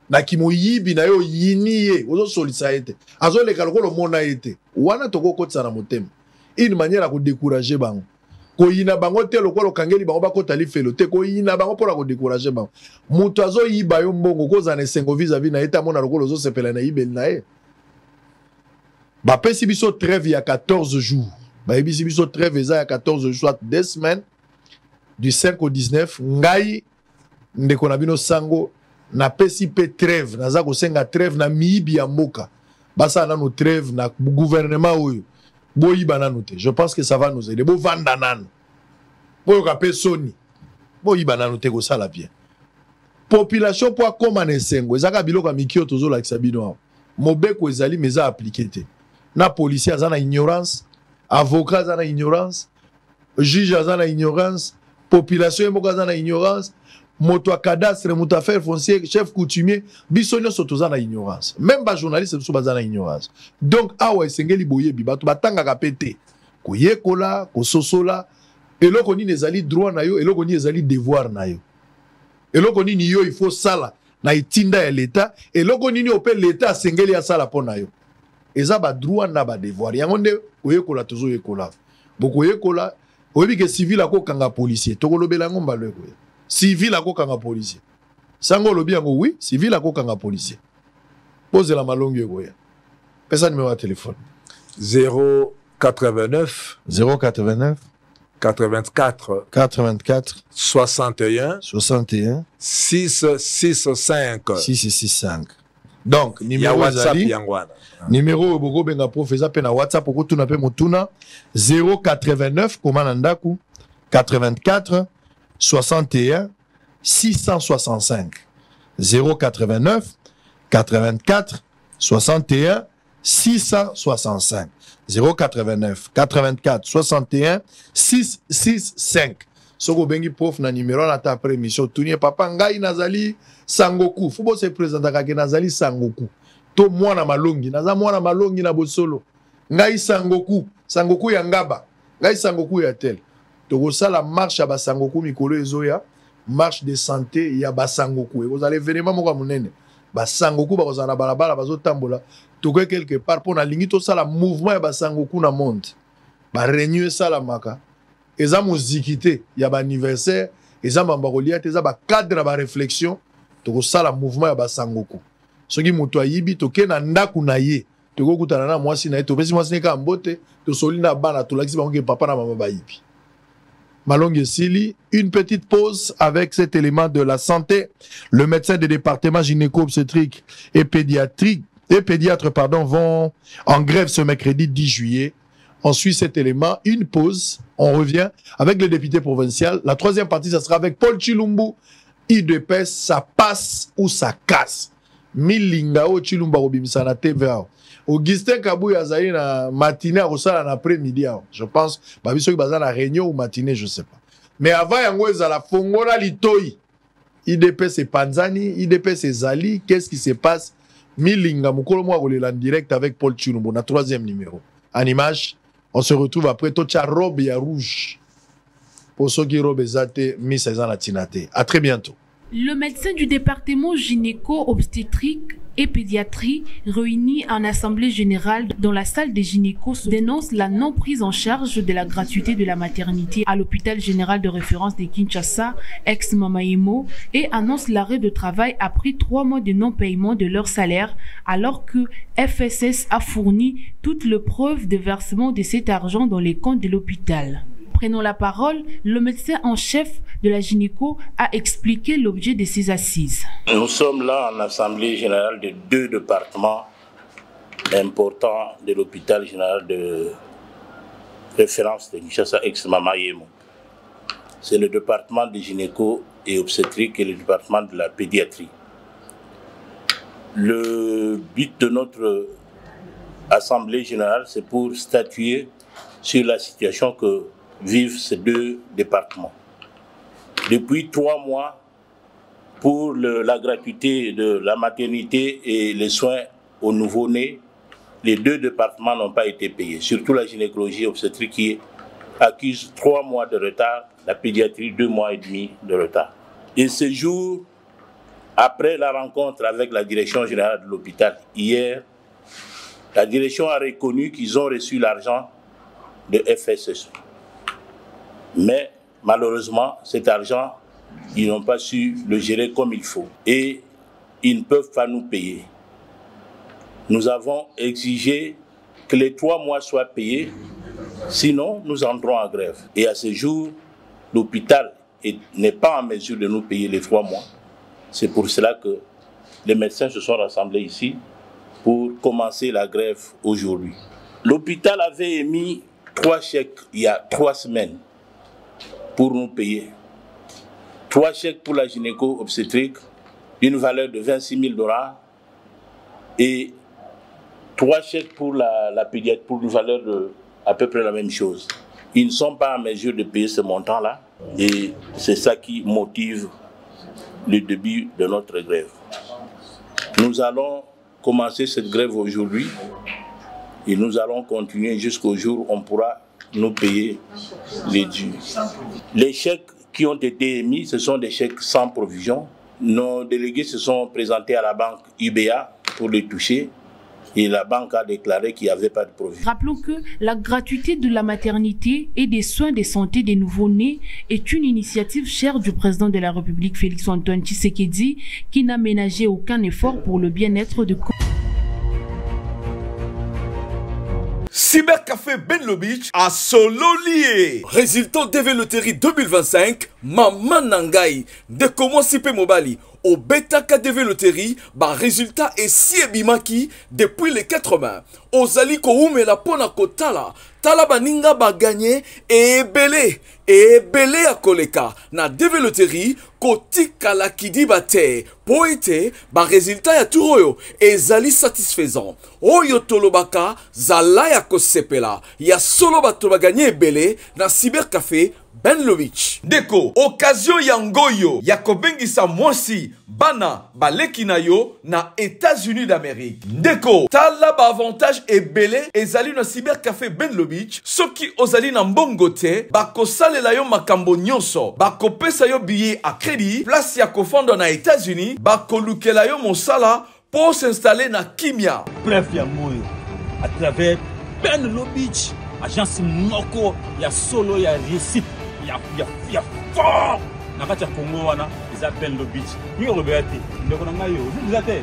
na kimoyibi na yo yini ye ozo solisa ete azo le kaloko lo mona ete wana toko kotsa na motema une manière à ko décourager bango ko yina bango te lokolo kangeli bango ba kotali felo te ko yina bango pour ko décourager bango muto azo yiba yo mbongo koza na sengo vis-à-vis na eta mona lokolo zo sepela na yibel na ye ba pesi biso trêve ya 14 jours ba yebisi biso trêve eza ya 14 jours soit 2 semaines du 5 au 19 ngai ndeko na bino sango na pesi pe trêve naza kosenga trêve na miyibi ya mboka basa nano trêve na gouvernement oyo boyiba nano te je pense que ça va nous aider bo vanda nano boyoka pe soni boyiba nano te kosala bien population po akoma na esengo ezaka biloko ya mikio tozolakisa bino awa mobeko ezali mais eza appliqué te na policier aza na ignorance avocat aza na ignorance juge aza na ignorance population moko aza na ignorance moto a cadastre moto affaire foncier chef coutumier biso nyonso toza na ignorance même ba journaliste biso baza na ignorance donc awa esengeli boyebi bato batangaka pe te koyekola kososola eloko nini ezali droit na yo eloko nini ezali devoir na yo eloko nini yo il faut sala na itinda ya l'état eloko nini ope l'état asengeli asala mpo na yo eza ba droit na ba devoir yango nde koyekola tozoyekola bokoyekola oyebi ke civil akokanga policier tokolobela yango mbalo ekoya civil akokanga policier sango lobi yango oui civil akokanga policier pose la malongi ekoya pesa numéro ya téléphone 089 84 61 665 donc numéro WhatsApp yangwana numéro boko benga professeur pe na WhatsApp ko tuna pe motuna 089 komana ndaku 84 61 665 089 84 61 665 089 84 61 665 soko bengi prof na numéro na ta après émission tunie papa ngai nazali sangoku fubo se présentaka ke nazali sangoku to mwana malongi naza mwana malongi na bosolo ngai sangoku ya ngaba ngai sangoku ya tel tokosala marche ya basangoku mikolo ezoya marche de santé ya basangoku ekozala événement moko ya monene basangoku bakozala na balabala bazotambola tokoki quelque part mpo nalingi tosala mouvement ya basangoku na monde bareunion esalamaka eza moziki te ya baanniversaire eza mamba kolia te eza bacadre ya baréflexion tokosala mouvement ya basangoku soki moto ayibi toke na ndako na ye tokokutana na mwasi na ye topesi mwasi neka mbote tosoli na bana tolakisi bango ke papa na mama bayibi Malongue Sili, une petite pause avec cet élément de la santé. Le médecin des départements gynéco-obstétrique et pédiatre vont en grève ce mercredi 10 juillet. On suit cet élément, une pause, on revient avec le député provincial. La troisième partie, ça sera avec Paul Chilumbu. IDPS, ça passe ou ça casse. Milingao Chilumba Robimsana TVA. Augustin Kabouya Azaï na matinée au sala après-midi. Je pense, babiso ki baza na réunion ou matinée, je sais pas. Mais avant yango ezala fongola litoi. IDPS et Panzani, IDPS et Zali, qu'est-ce qui se passe? Milinga mukolo mo en direct avec Paul Chilumbu na troisième numéro. En image, on se retrouve après Tocha robe ya rouge. Pour ceux qui robe zate Miss Ezana Tinate. À très bientôt. Le médecin du département gynéco-obstétrique et pédiatrie réunis en assemblée générale dans la salle des gynécos dénonce la non prise en charge de la gratuité de la maternité à l'hôpital général de référence de Kinshasa, ex-Mamaimo, et annonce l'arrêt de travail après 3 mois de non-paiement de leur salaire alors que FSS a fourni toutes les preuves de versement de cet argent dans les comptes de l'hôpital. Prenant la parole, le médecin en chef de la gynéco a expliqué l'objet de ces assises. Nous sommes là en assemblée générale de 2 départements importants de l'hôpital général de référence de Kinshasa ex-Mamaimo. c'est le département de gynéco et obstétrique et le département de la pédiatrie. Le but de notre Assemblée générale, c'est pour statuer sur la situation que vivent ces deux départements. Depuis 3 mois, pour la gratuité de la maternité et les soins aux nouveau-nés, les 2 départements n'ont pas été payés, surtout la gynécologie et obstétrique qui accuse 3 mois de retard, la pédiatrie 2 mois et demi de retard. Et ce jour, après la rencontre avec la direction générale de l'hôpital hier, la direction a reconnu qu'ils ont reçu l'argent de FSS. Mais malheureusement, cet argent, ils n'ont pas su le gérer comme il faut. Et ils ne peuvent pas nous payer. Nous avons exigé que les 3 mois soient payés, sinon nous entrons en grève. Et à ce jour, l'hôpital n'est pas en mesure de nous payer les 3 mois. C'est pour cela que les médecins se sont rassemblés ici pour commencer la grève aujourd'hui. L'hôpital avait émis 3 chèques il y a 3 semaines pour nous payer. 3 chèques pour la gynéco-obstétrique d'une valeur de $26 000 et 3 chèques pour la pédiatrie pour une valeur de à peu près la même chose. Ils ne sont pas en mesure de payer ce montant-là et c'est ça qui motive le début de notre grève. Nous allons commencer cette grève aujourd'hui et nous allons continuer jusqu'au jour où on pourra nous payer les dus. Les chèques qui ont été émis, ce sont des chèques sans provision. Nos délégués se sont présentés à la banque UBA pour les toucher et la banque a déclaré qu'il n'y avait pas de provision. Rappelons que la gratuité de la maternité et des soins de santé des nouveau-nés est une initiative chère du président de la République Félix-Antoine Tshisekedi qui n'a ménagé aucun effort pour le bien-être de... Cybercafé Benlo Beach à Sololier. Résultat DV Loterie 2025, Maman Nangai, de comment Sipé Mobali. Au Beta KDV Loterie, résultat est si ebimaki depuis les 80. Ozali Koume la pona kotala, tala baninga ba gagné et belé à koleka. Na DV Loterie, kotika la kidi bate, poete, résultat ya turoyo, ezali satisfaisant. Oyo tolobaka, zala ya kosepela, ya solo bato ba gagné belé, na Cybercafé Benlo Beach. Deko, occasion yangoyo, ya kobengisa mwasi, bana, baleki na yo, na États-Unis d'Amérique. Deko, tala ba avantage ebele, ezali na Cybercafé Benlo Beach, soki ozali na mbongo te, bakosalela yo makambo nyonso, bakopesa yo billet à crédit, place ya kofando na États-Unis, bakolukela yo mosala, pour s'installer na Kimia. Bref, ya moyo, à travers Benlo Beach, agence moko, ya solo, ya réussite. Il y a fort. Nakati ya Congo wana, ils appellent le beach. Ni Roberti, ndeko nanga yo, vous êtes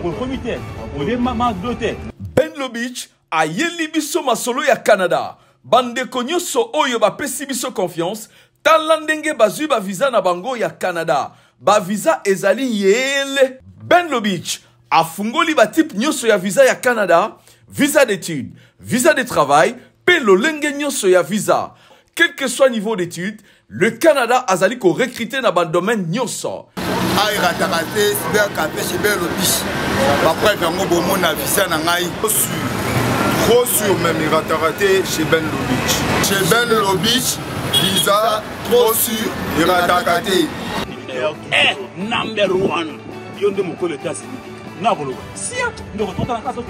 au comité, au démarrement d'hôtel. Benlo Beach a yeli biso masolo ya Canada. Bande konyoso oyo ba pesi biso confiance, talandenge bazui ba visa na bango ya Canada. Ba visa ezali yele. Benlo Beach a fungoli ba type nyoso ya visa ya Canada, visa d'études, visa de travail, pe lolenge nyoso ya visa. Quel que soit le niveau d'études, le Canada a zali ko recruter dans le domaine nyonso. Aïe ratarate Cybercafé chez Benlo Beach. Après quand on a visa na ngai. Trop sûr même il ratarate chez Benlo Beach. Chez Benlo Beach, visa trop sûr il ratarate. Number 1. Yonde mokolo tasi. Na bolo. Si ndo retourne na kaso.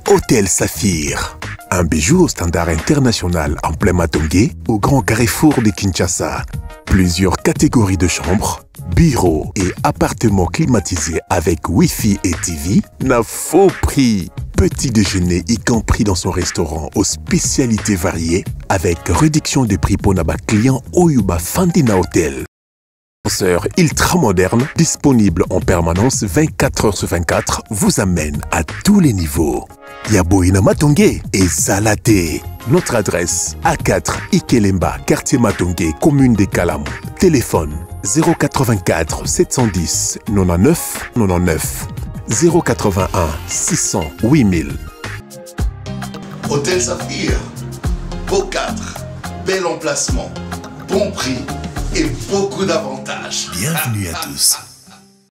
Hôtel Saphir, un bijou au standard international en plein Matongé, au grand carrefour de Kinshasa. Plusieurs catégories de chambres, bureaux et appartements climatisés avec Wi-Fi et TV, n'a faux prix. Petit déjeuner y compris dans son restaurant aux spécialités variées, avec réduction des prix pour naba clients Oyuba Fandina Hotel. Ascenseur ultra moderne, disponible en permanence 24h/24, vous amène à tous les niveaux. Yaboina Matongé et Salaté. Notre adresse A4 Ikelemba, quartier Matongé, commune des Kalam. Téléphone 084 710 99 99 081 600 8000. Hôtel Saphir, Beau 4, bel emplacement. bon prix et beaucoup d'avantages. Bienvenue à tous.